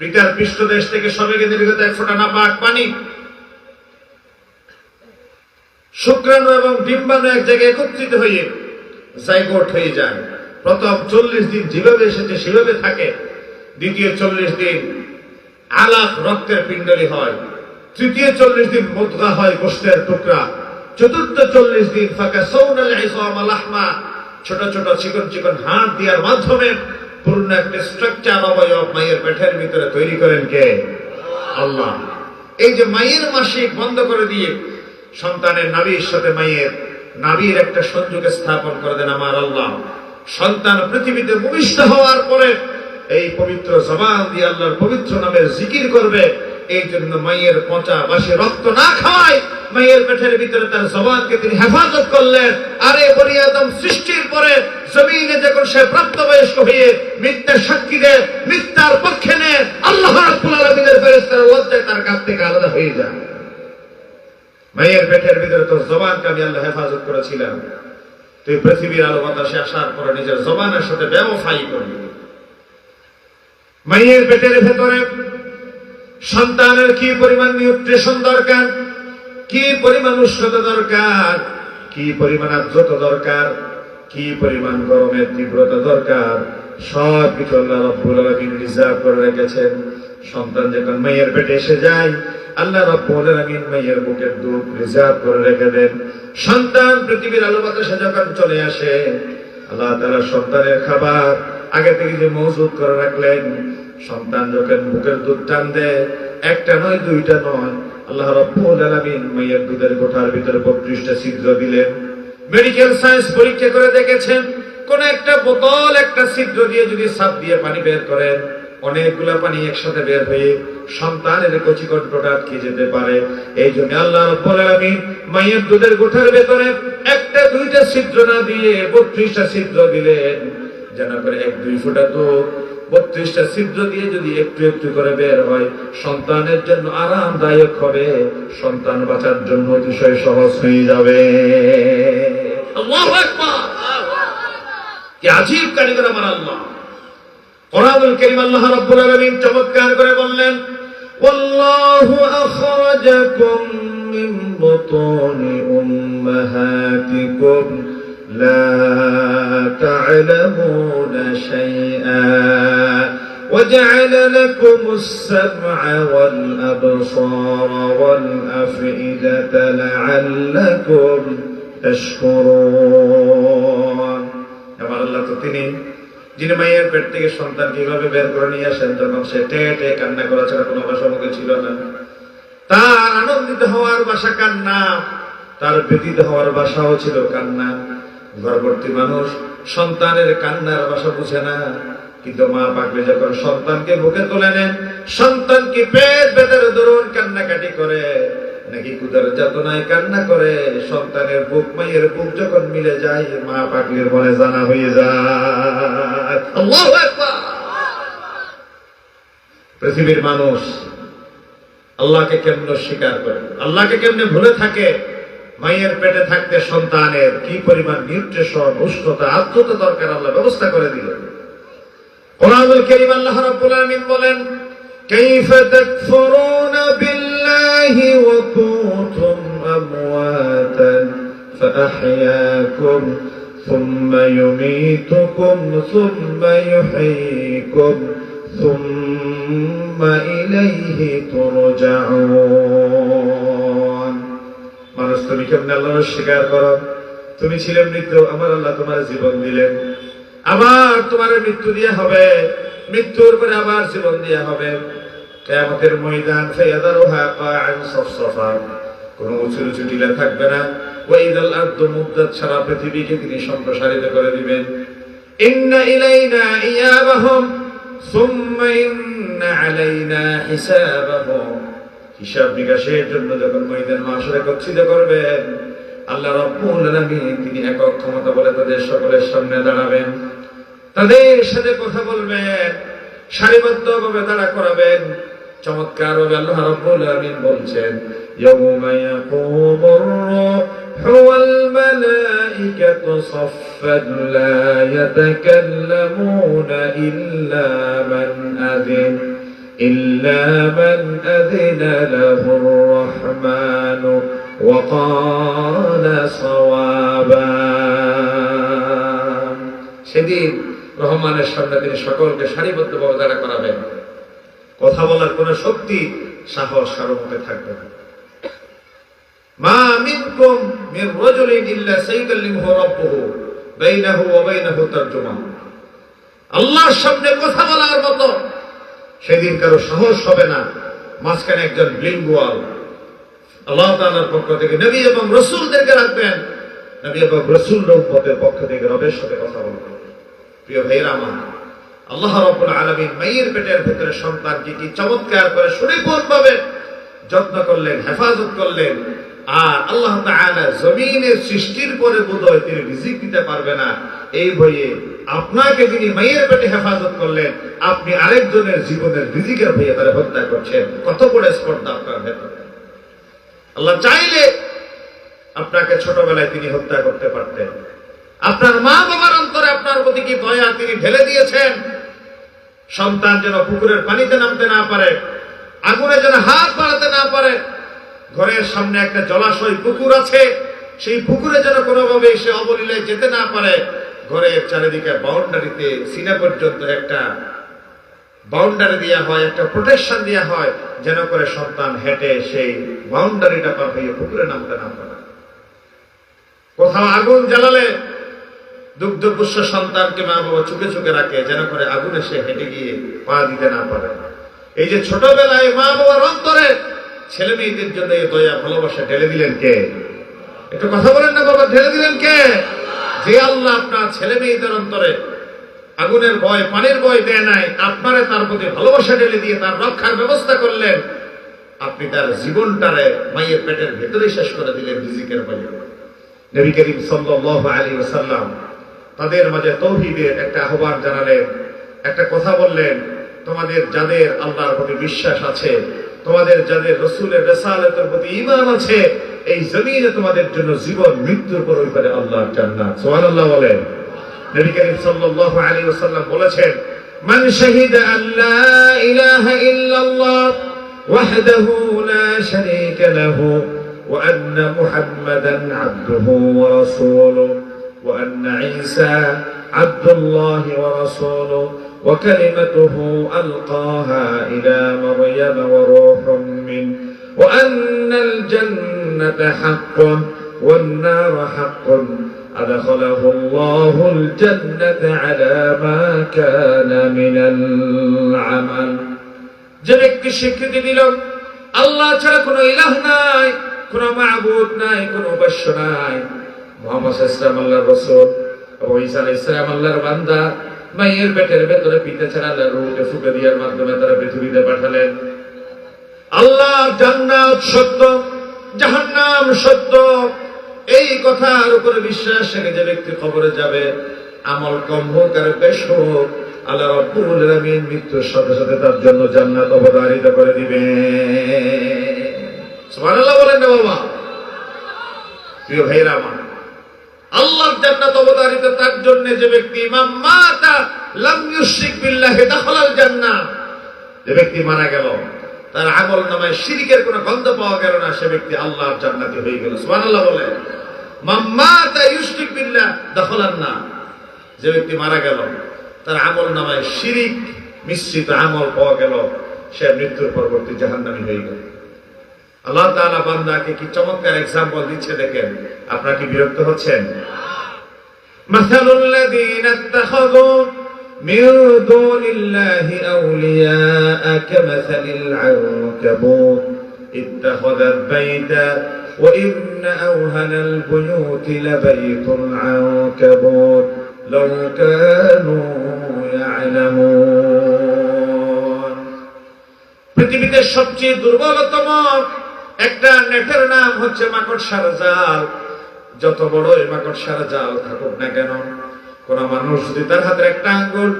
পিতার পৃষ্ঠদেশ থেকে সবেগে নির্গত 1 ফোঁটা নাপাক পানি, শুক্রাণু এবং ডিম্বাণু এক জায়গায় একত্রিত হয়ে জাইগোট হয়ে যায়। প্রথম 40 দিন যেভাবে এসেছে সেভাবে থাকে, দ্বিতীয় 40 দিন আলাক রক্তের পিণ্ডলি হয়, তৃতীয় 40 দিন মুদগা হয় গোশতের টুকরা, চতুর্থ 40 দিন ফাকাসাউনাল ইসামা লাহমা, ছোট ছোট চিকন চিকন হাড় দেওয়ার মাধ্যমে পূর্ণ একটা স্ট্রাকচার অবয়ব মায়ের পেটের ভিতরে তৈরি করেন কে? আল্লাহ। এই যে মায়ের মাসিক বন্ধ করে দিয়ে সন্তানের নাভির সাথে মায়ের নাভির একটা সংযোগ স্থাপন করে দেন আমার আল্লাহ। সন্তান পৃথিবীতে ভূমিষ্ঠ হওয়ার পরে এই পবিত্র জবান দিয়ে আল্লাহর পবিত্র নামের জিকির করবে। এই জন্য মায়ের পচা বাসি রক্ত না খাওয়ায় মায়ের পেটের ভিতরে তার জবানকে তিনি হেফাজত করলেন। আরে বনি আদম সৃষ্টির পরে জমিনে যখন সে প্রাপ্তবয়স্ক হয়ে মিথ্যা সাক্ষী দেয়, মিথ্যার পক্ষে নেয়, আল্লাহ রাব্বুল আলামিনের ফেরেশতারা লজ্জায় তার কাছ থেকে আলাদা হয়ে যায়। মায়ের পেটের ভিতরে তোর জবানকে আমি আল্লাহ হেফাজত করেছিলাম। তুই পৃথিবীর আলো বাতাসে আসার পরে নিজের জবানের সাথে বেওয়াফাই করলি। মায়ের পেটের ভেতরে সন্তানের কি পরিমাণ নিউট্রিশন দরকার, কি পরিমাণ উষ্ণতা দরকার, কি পরিমাণ আর্দ্রতা দরকার, কি পরিমাণ গরমের তীব্রতা দরকার, সব কিছু আল্লাহ রাব্বুল আলামিন রিজার্ভ করে রেখেছেন। সন্তান যখন মায়ের পেটে এসে যায়, আল্লাহ রাব্বুল আলামিন মায়ের বুকের দুধ রিজার্ভ করে রেখে দেন। সন্তান পৃথিবীর আলো বাতাসে যখন চলে আসে, আল্লাহ তাআলা সন্তানের খাবার আগে থেকে যে মজুদ করে রাখলেন, সন্তান যখন বুকের দুধ টান দেয়, একটা নয় দুইটা নয়, আল্লাহ রাব্বুল আলামিন মায়ের দুধের কোঠার ভিতরে 32টা ছিদ্র দিলেন। মেডিকেল সায়েন্স পরীক্ষা করে দেখেছেন, কোন একটা বোতল একটা ছিদ্র দিয়ে যদি সাপ দিয়ে পানি বের করেন, অনেকগুলা পানি একসাথে বের হয়ে সন্তানের কচিকণ্ঠটা আটকে যেতে পারে। এই জন্য আল্লাহ রাব্বুল আলামিন মায়ের দুধের কোঠার ভেতরে একটা দুইটা ছিদ্র না দিয়ে 32টা ছিদ্র দিলেন, যেন করে 1-2 ফোঁটা দুধ 32টা ছিদ্র দিয়ে যদি একটু একটু করে বের হয়, সন্তানের জন্য আরামদায়ক হবে, সন্তান বাঁচার জন্য অতিশয় সহজ হয়ে যাবে। আল্লাহু আকবার! কি আজীব কারিগর আমার আল্লাহ। কোরআনুল কারীম আল্লাহ রাব্বুল আলামিন চমৎকার করে বললেন, ওয়াল্লাহু আখরাজাকুম মিন বুতুনি উম্মাহাতিকুম لا تعلمون شيئا وجعل لكم السمع والأبصار والأفئدة لعلكم تشكرون। আমার আল্লাহ তো তিনি যিনি মায়ের পেট থেকে সন্তান কিভাবে বের করে নিয়ে আসেন, যখন সে টেটে কান্না করা ছাড়া কোনো ভাষা মুখে ছিল না। তার আনন্দিত হওয়ার ভাষা কান্না, তার ব্যথিত হওয়ার ভাষাও ছিল কান্না। গর্ভবতী মানুষ সন্তানের কান্নার ভাষা বুঝে না, কিন্তু মা পাকলে যখন সন্তানকে বুকে তুলে নেন, সন্তান কি পেট ভেতরে দরুন কান্নাকাটি করে নাকি কুদার যাতনায় কান্না করে, সন্তানের বুক মায়ের বুক যখন মিলে যায়, মা পাকলির মনে জানা হয়ে যায়। আল্লাহু আকবার! পৃথিবীর মানুষ আল্লাহকে কেমনে স্বীকার করে, আল্লাহকে কেমনে ভুলে থাকে। মায়ের পেটে থাকতে সন্তানের কি পরিমাণ নিউট্রিশন, উষ্ণতা, আর্দ্রতা দরকার আল্লাহ ব্যবস্থা করে দিলেন। কোরআনুল কারীম আল্লাহ রাব্বুল আলামিন বলেন, কাইফা তাকফুরুনা বিল্লাহি ওয়া কুনতুম আমওয়াতান فأحياكم ثم يميتكم ثم يحييكم ثم إليه ترجعون মানুষ তুমি কেমন আল্লাহর স্বীকার করো তুমি ছিলে মৃত আমার আল্লাহ তোমার জীবন দিলেন আবার তোমার মৃত্যু দেয়া হবে মৃত্যুর পরে আবার জীবন দেয়া হবে কিয়ামতের ময়দান ফায়াদারুহা কাআন সাফসাফা কোনো উঁচু উঁচু টিলা থাকবে না ওয়াইদাল আরদু মুদ্দাত সারা পৃথিবীকে তিনি সম্প্রসারিত করে দিবেন ইন্না ইলাইনা ইয়াবাহুম সুম্মা ইন্না আলাইনা হিসাবাহুম হিসাব নিকাশের জন্য যখন ময়দান মাশরে একত্রিত করবেন আল্লাহ রাব্বুল আলামিন তিনি একক ক্ষমতা বলে তাদের সকলের সামনে দাঁড়াবেন তাদের সাথে কথা বলবেন সারিবদ্ধভাবে দাঁড়া করাবেন চমৎকার ভাবে আল্লাহ রাব্বুল আলামিন বলছেন ইয়াউমা ইয়াকুমুর রূহু ওয়াল মালাইকাতু সাফফান লা ইয়াতাকাল্লামুনা ইল্লা মান আযিনা লাহুর রাহমানু ওয়া ক্বালা সাওয়াবা সেদিন রহমানের সামনে তিনি সকলকে সারিবদ্ধভাবে দাঁড়া করাবেন কথা বলার কোন শক্তি সাহস কারো মধ্যে থাকবে না মা মিনকুম মির রাজুলিন ইল্লা সাইকাল্লিমুহু রাব্বুহু বাইনাহু ওয়া বাইনাহু তারজুমান আল্লাহর সামনে কথা বলার মতো সেদিন কারো সাহস হবে না মাঝখানে একজন লিঙ্গুয়াল আল্লাহ তাআলার পক্ষ থেকে নবী এবং রাসূলদেরকে রাখবেন নবী এবং রাসূলরা উম্মতের পক্ষ থেকে রবের সাথে কথা বলবেন প্রিয় ভাইরা আমার আল্লাহ রাব্বুল আলামিন মায়ের পেটের ভিতরে সন্তানকে কি চমৎকার করে সুনিপুণভাবে যত্ন করলেন হেফাজত করলেন আর আল্লাহ তাআলা জমিনের সৃষ্টির পরে বোধহয় তিনি রিজিক দিতে পারবে না এই ভয়ে আপনাকে যিনি মায়ের পেটে হেফাজত করলেন আপনি আরেকজনের জীবনের রিজিকের ভয়ে তারা হত্যা করছেন কত বড় স্পর্ধা আপনার ভেতরে আল্লাহ চাইলে আপনাকে ছোটবেলায় তিনি হত্যা করতে পারতেন আপনার মা বাবার অন্তরে আপনার প্রতি কি দয়া তিনি ঢেলে দিয়েছেন সন্তান যেন পুকুরের পানিতে নামতে না পারে আগুনে যেন হাত বাড়াতে না পারে ঘরের সামনে একটা জলাশয় পুকুর আছে সেই পুকুরে যেন কোনোভাবে সে অবলীলায় যেতে না পারে ঘরের চারিদিকে বাউন্ডারিতে সিনা পর্যন্ত একটা বাউন্ডারি দেওয়া হয় একটা প্রোটেকশন দেওয়া হয় যেন করে সন্তান হেঁটে সেই বাউন্ডারিটা পার হয়ে পুকুরে নামতে না পারে কোথাও আগুন জ্বালালে দুগ্ধপুষ্য সন্তানকে মা বাবা চুকে চুকে রাখে যেন করে আগুনে সে হেঁটে গিয়ে পা দিতে না পারে এই যে ছোটবেলায় মা বাবার অন্তরে ছেলে মেয়েদের জন্য এই দয়া ভালোবাসা ঢেলে দিলেন কে একটু কথা বলেন না বাবা ঢেলে দিলেন কে যে আল্লাহ আপনার ছেলে মেয়েদের অন্তরে আগুনের ভয় পানির ভয় দেয় নাই আপনারে তার প্রতি ভালোবাসা ঢেলে দিয়ে তার রক্ষার ব্যবস্থা করলেন আপনি তার জীবনটারে মায়ের পেটের ভেতরে শেষ করে দিলেন রিজিকের ভয়ে নবী করিম সাল্লাল্লাহু আলাইহি ওয়াসাল্লাম তাদের মাঝে তাওহীদের একটা আহ্বান জানালেন একটা কথা বললেন তোমাদের যাদের আল্লাহর প্রতি বিশ্বাস আছে তোমাদের যাদের রাসূলের রিসালাতের প্রতি ঈমান আছে এই জমিনে তোমাদের জন্য জীবন মৃত্যুর পর ওই পারে আল্লাহর জান্নাত সুবহানাল্লাহ বলেন নবী করিম সাল্লাল্লাহু আলাইহি ওয়াসাল্লাম বলেছেন মান শাহিদা আল্লা ইলাহা ইল্লাল্লাহ ওয়াহদাহু লা শারীকা লাহু ওয়া আন্না মুহাম্মাদান আবদুহু ওয়া রাসূলুহু ওয়া আন্না ঈসা আবদুল্লাহি ওয়া রাসূলুহু وكلمته ألقاها إلى مريم وروح منه وأن الجنة حق والنار حق أدخله الله الجنة على ما كان من العمل যে ব্যক্তি স্বীকৃতি দিল আল্লাহ ছাড়া কোনো ইলাহ নাই কোনো মাবুদ নাই কোনো উপাস্য নাই মুহাম্মদ সাল্লাল্লাহু আলাইহি ওয়াসাল্লাম আল্লাহর রাসূল ও ঈসা আলাইহিস সালাম আল্লাহর বান্দা মায়ের পেটের ভেতরে পিতা ছাড়া আল্লাহর রূহকে ফুঁকে দেওয়ার মাধ্যমে তারা পৃথিবীতে পাঠালেন আল্লাহর জান্নাত সত্য জাহান্নাম সত্য এই কথার উপরে বিশ্বাস রেখে যে ব্যক্তি কবরে যাবে আমল কম হোক আর বেশ হোক আল্লাহ রাব্বুল আলামিন মৃত্যুর সাথে সাথে তার জন্য জান্নাত অবধারিত করে দিবে সুবহানাল্লাহ বলেন না বাবা প্রিয় ভাইরা আমার আল্লাহর জান্নাত অবধারিত তার জন্য যে ব্যক্তি ইমাম মাতা লাম ইউশরিক বিল্লাহি দাখালাল জান্নাহ যে ব্যক্তি মারা গেল তার আমল নামায় শিরকের কোনো গন্ধ পাওয়া গেল না সে ব্যক্তি আল্লাহর জান্নাতি হয়ে গেল সুবহানাল্লাহ বলেন মাম্মাতা ইউশরিক বিল্লাহ দাখালান নার। যে ব্যক্তি মারা গেল তার আমল নামায় শিরিক মিশ্রিত আমল পাওয়া গেল, সে মৃত্যুর পরবর্তী জাহান্নামী হয়ে গেল। আল্লাহ তাআলা বান্দাকে কি চমৎকার এক্সাম্পল দিচ্ছে দেখেন। আপনারা কি বিরক্ত হচ্ছেন? মাসালুল লাযীনা ইত্তাখাযু মিন দুনিল্লাহি আউলিয়া কামাসালিল আনকাবুত ইত্তাখাযাত বাইতা ওয়া ইন্না আওহানাল বুয়ুতি লাবাইতুল আনকাবুত লাউ কানু ইয়ালামুন। পৃথিবীতে সবচেয়ে দুর্বলতম একটা নেটের নাম হচ্ছে মাকড়সার জাল। যত বড় এই মাকড়সার জাল থাকুক না কেন, কোন মানুষ যদি তার হাতের একটা আঙ্গুল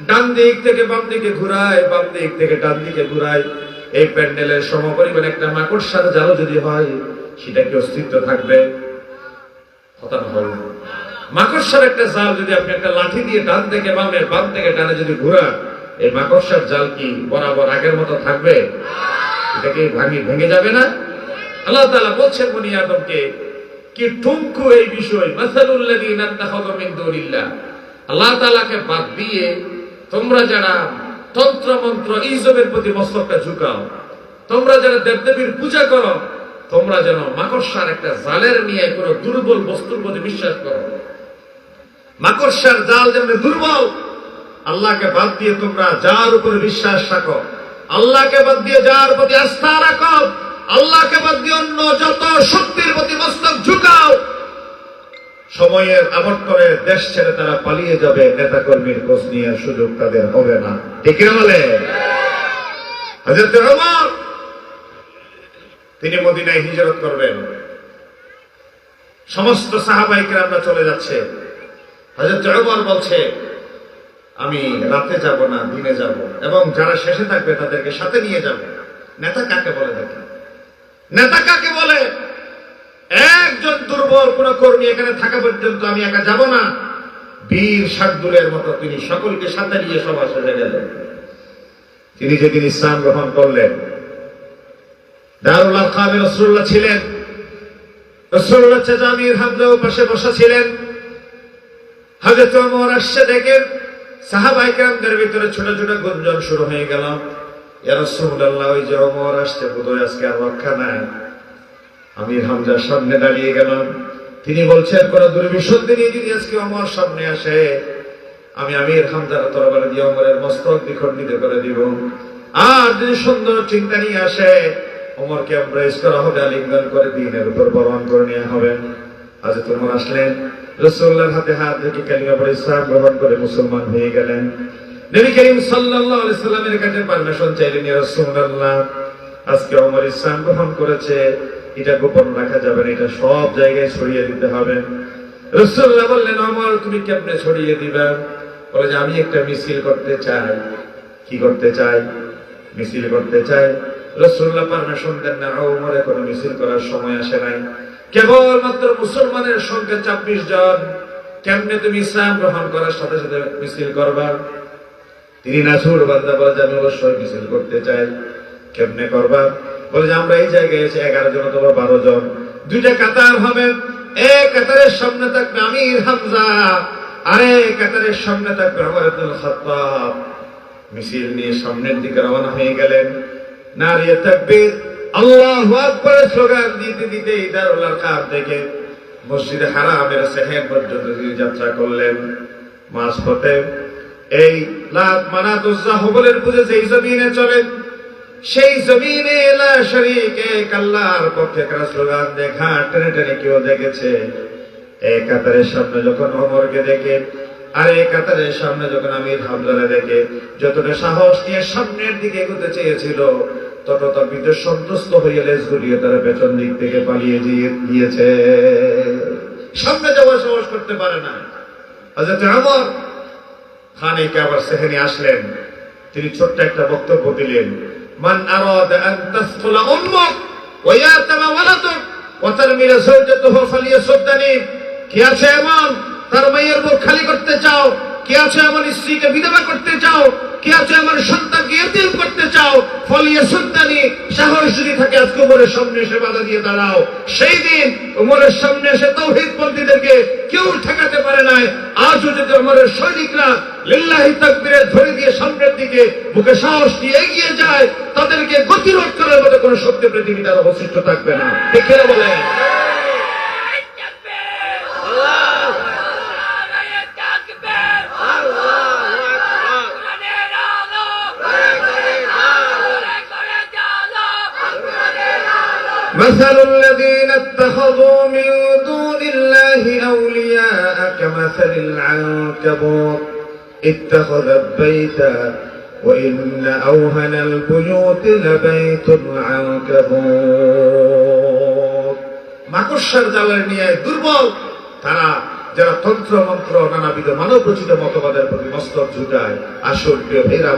ডান দিক থেকে বাম দিকে ঘুরায়, বাম দিক থেকে ডান দিকে ঘুরায়, এই প্যান্ডেলের সমপরিমাণ একটা মাকড়সার জাল যদি হয়, সেটা কি অস্তিত্ব থাকবে? কথা বলুন। মাকড়সার একটা জাল যদি আপনি একটা লাঠি দিয়ে ডান থেকে বামে, বাম থেকে ডানে যদি ঘুরান, এই মাকড়সার জাল কি বরাবর আগের মতো থাকবে? এটাকে ভেঙে যাবে না? আল্লাহ তাআলা বলছেন বনি আদমকে কি টুমকু এই বিষয়, মাসালুল লাযীনা ইত্তাখাযু মিন দুনিল্লাহ, আল্লাহ তাআলাকে বাদ দিয়ে তোমরা যারা তন্ত্র মন্ত্র ইজবের প্রতি মস্তকটা ঝুঁকাও, তোমরা যারা দেবদেবীর পূজা করো, তোমরা যেন মাকড়সার একটা জালের নিয়ে কোনো দুর্বল বস্তুর প্রতি বিশ্বাস করো। মাকড়সার জাল যেমন দুর্বল, আল্লাহকে বাদ দিয়ে তোমরা যার উপরে বিশ্বাস রাখো, আল্লাহকে বাদ দিয়ে যার প্রতি আস্থা রাখো, আল্লাহকে বাদ দিয়ে অন্য যত শক্তির প্রতি মস্তক ঝুঁকাও, সময়ের আবর্তনে দেশ ছেড়ে তারা পালিয়ে যাবে। নেতা কর্মীর খোঁজ নিয়ে সুযোগ তাদের হবে না। ঠিক না বলে? হযরত ওমর তিনি মদিনায় হিজরত করবেন, সমস্ত সাহাবায়ে কেরামরা চলে যাচ্ছে। হযরত ওমর বলছে আমি রাতে যাব না, দিনে যাব, এবং যারা শেষে থাকবে তাদেরকে সাথে নিয়ে যাব। নেতা কাকে বলে? দেখেন নেতা কাকে বলে? একজন দুর্বল কোন কর্মী এখানে থাকা পর্যন্ত আমি একা যাব না। বীর শার্দুলের মতো তিনি সকলকে সাথে নিয়ে সভা সেজে গেলেন। তিনি যেদিন ইসলাম গ্রহণ করলেন, দারুল আরকামে রাসূলুল্লাহ ছিলেন, রাসূলুল্লাহ আমির হামজাও পাশে বসা ছিলেন। হযরত ওমর আসছে দেখেন সাহাবায়ে কেরামদের ভিতরে ছোট ছোট গুঞ্জন শুরু হয়ে গেল, ইয়া রাসূলুল্লাহ, ওই যে ওমর আসছে, বোধহয় আজকে আর রক্ষা নাই। আমির হামজার সামনে দাঁড়িয়ে গেলাম। তিনি বলছেন কোন দুর্বিসন্ধি নিয়ে যদি আজকে ওমর সামনে আসে, আমি আমির হামজার তরবারি দিয়ে ওমরের মস্তক দ্বিখণ্ডিত করে দিব। আর যদি সুন্দর চিন্তা নিয়ে আসে, ওমরকে এমব্রেস করা হবে, আলিঙ্গন করে দ্বীনের উপর বরণ করে নেওয়া হবে। আজ ওমর আসলেন, রাসূলুল্লাহর হাতে হাত রেখে কালিমা পড়ে ইসলাম গ্রহণ করে মুসলমান হয়ে গেলেন। নবী করিম সাল্লাল্লাহু আলাইহি সাল্লামের কাছে পারমিশন চাইলেন, ইয়া রাসূলুল্লাহ, আজকে ওমর ইসলাম গ্রহণ করেছে, এটা গোপন রাখা যাবে না, এটা সব জায়গায় ছড়িয়ে দিতে হবে। রাসূলুল্লাহ বললেন, ওমর তুমি কেমনে ছড়িয়ে দিবা? বলে যে আমি একটা মিছিল করতে চাই। কি করতে চাই? মিছিল করতে চাই। রাসূলুল্লাহ পারমিশন দেন না। ওমরের কোনো মিছিল করার সময় আসে নাই, কেবলমাত্র মুসলমানের সংখ্যা 26 জন। কেমনে তুমি ইসলাম গ্রহণ করার সাথে সাথে মিছিল করবা? তিনি নাসুর বান্দা বলে যে আমি অবশ্যই মিছিল করতে চাই। কেমনে করবা? বলে যে আমরা এই জায়গায় এসে 11 জন অথবা 12 জন, দুইটা কাতার হবে। এক কাতারের সামনে থাকবে আমির হামজা, আর এক কাতারের সামনে থাকবে ওমর ইবনুল খাত্তাব। মিছিল নিয়ে সামনের দিকে রওনা হয়ে গেলেন। নারিয়ে তাকবীর, আল্লাহু আকবার স্লোগান দিতে দিতে দারুল আরকাম থেকে মসজিদে হারামের সেহেন পর্যন্ত তিনি যাত্রা করলেন। মাঝপথে এই লাত মানাত উজ্জা হুবলের পূজা যেই জমিনে চলেন, সেই জমিনে লা শরীক এক আল্লাহর পক্ষে কারা স্লোগান দেখা টেনে টেনে কেউ দেখেছে। এক কাতারের সামনে যখন ওমরকে দেখে, আর এক কাতারের সামনে যখন আমির হামজারে দেখে, যতটা সাহস নিয়ে সামনের দিকে এগোতে চেয়েছিল, ততটা বিদ্যুৎ সন্তুষ্ট হয়ে লেজ ঘুরিয়ে তারা পেছন দিক থেকে পালিয়ে গিয়েছে। সামনে যাওয়ার সাহস করতে পারে না। হযরত ওমর খানিক আবার সেখানে আসলেন। তিনি ছোট্ট একটা বক্তব্য দিলেন, মান আরাদা আন তাসকুলা উম্মুক ওয়া ইয়াতামা ওয়ালাদুক ওয়া তারমিলা যাওজাতুহু ফালিয়াসুদ্দানি। কি আছে এমন তার মায়ের বুক খালি করতে চাও? কি আছে এমন স্ত্রীকে বিধবা করতে চাও? কি আছে এমন সন্তানকে ইতিম করতে চাও? ফালিয়াসুদ্দানি, সাহস বিশ্বাস যদি থাকে আজকে ওমরের সামনে এসে বাধা দিয়ে দাঁড়াও, সেই দিন ওমরের সামনে এসে তাওহীদপন্থীদেরকে কেউ ঠেকাতে পারে নাই। আজও যদি ওমরের সৈনিকরা লিল্লাহি তাকবীরে ধরে দিয়ে সামনের দিকে বুকে সাহস নিয়ে এগিয়ে যায়, তাদেরকে গতিরোধ করার মতো কোনো শক্তি পৃথিবীতে আর অবশিষ্ট থাকবে না। ঠিক কিনা বলেন? مثل الذين اتخذوا من دون الله أولياء كمثل العنكبوت اتخذت بيتا وإن أوهن البيوت لبيت العنكبوت মাকড়সার জালের নিয়ে দুর্বল তারা, যারা তন্ত্র মন্ত্র নানাবিধ মানব রচিত মতবাদের প্রতি মস্তক ঝুঁকায়। আসল প্রিয় ভাইরা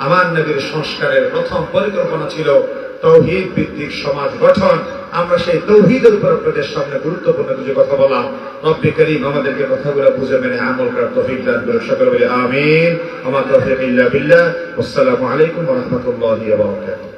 আমার নবীর সংস্কারের প্রথম পরিকল্পনা ছিল তাওহীদ ভিত্তিক সমাজ গঠন। আমরা সেই তাওহীদের উপর আপনাদের সামনে গুরুত্বপূর্ণ কিছু কথা বললাম। রব্বে করিম আমাদেরকে কথাগুলো বুঝে মেনে আমল করার তৌফিক দান করুন। সকলে বলি আমিন। ওয়া মা তাওফীক ইল্লা বিল্লাহ। আসসালামু আলাইকুম ওয়া রাহমাতুল্লাহি ওয়া বারাকাতুহু।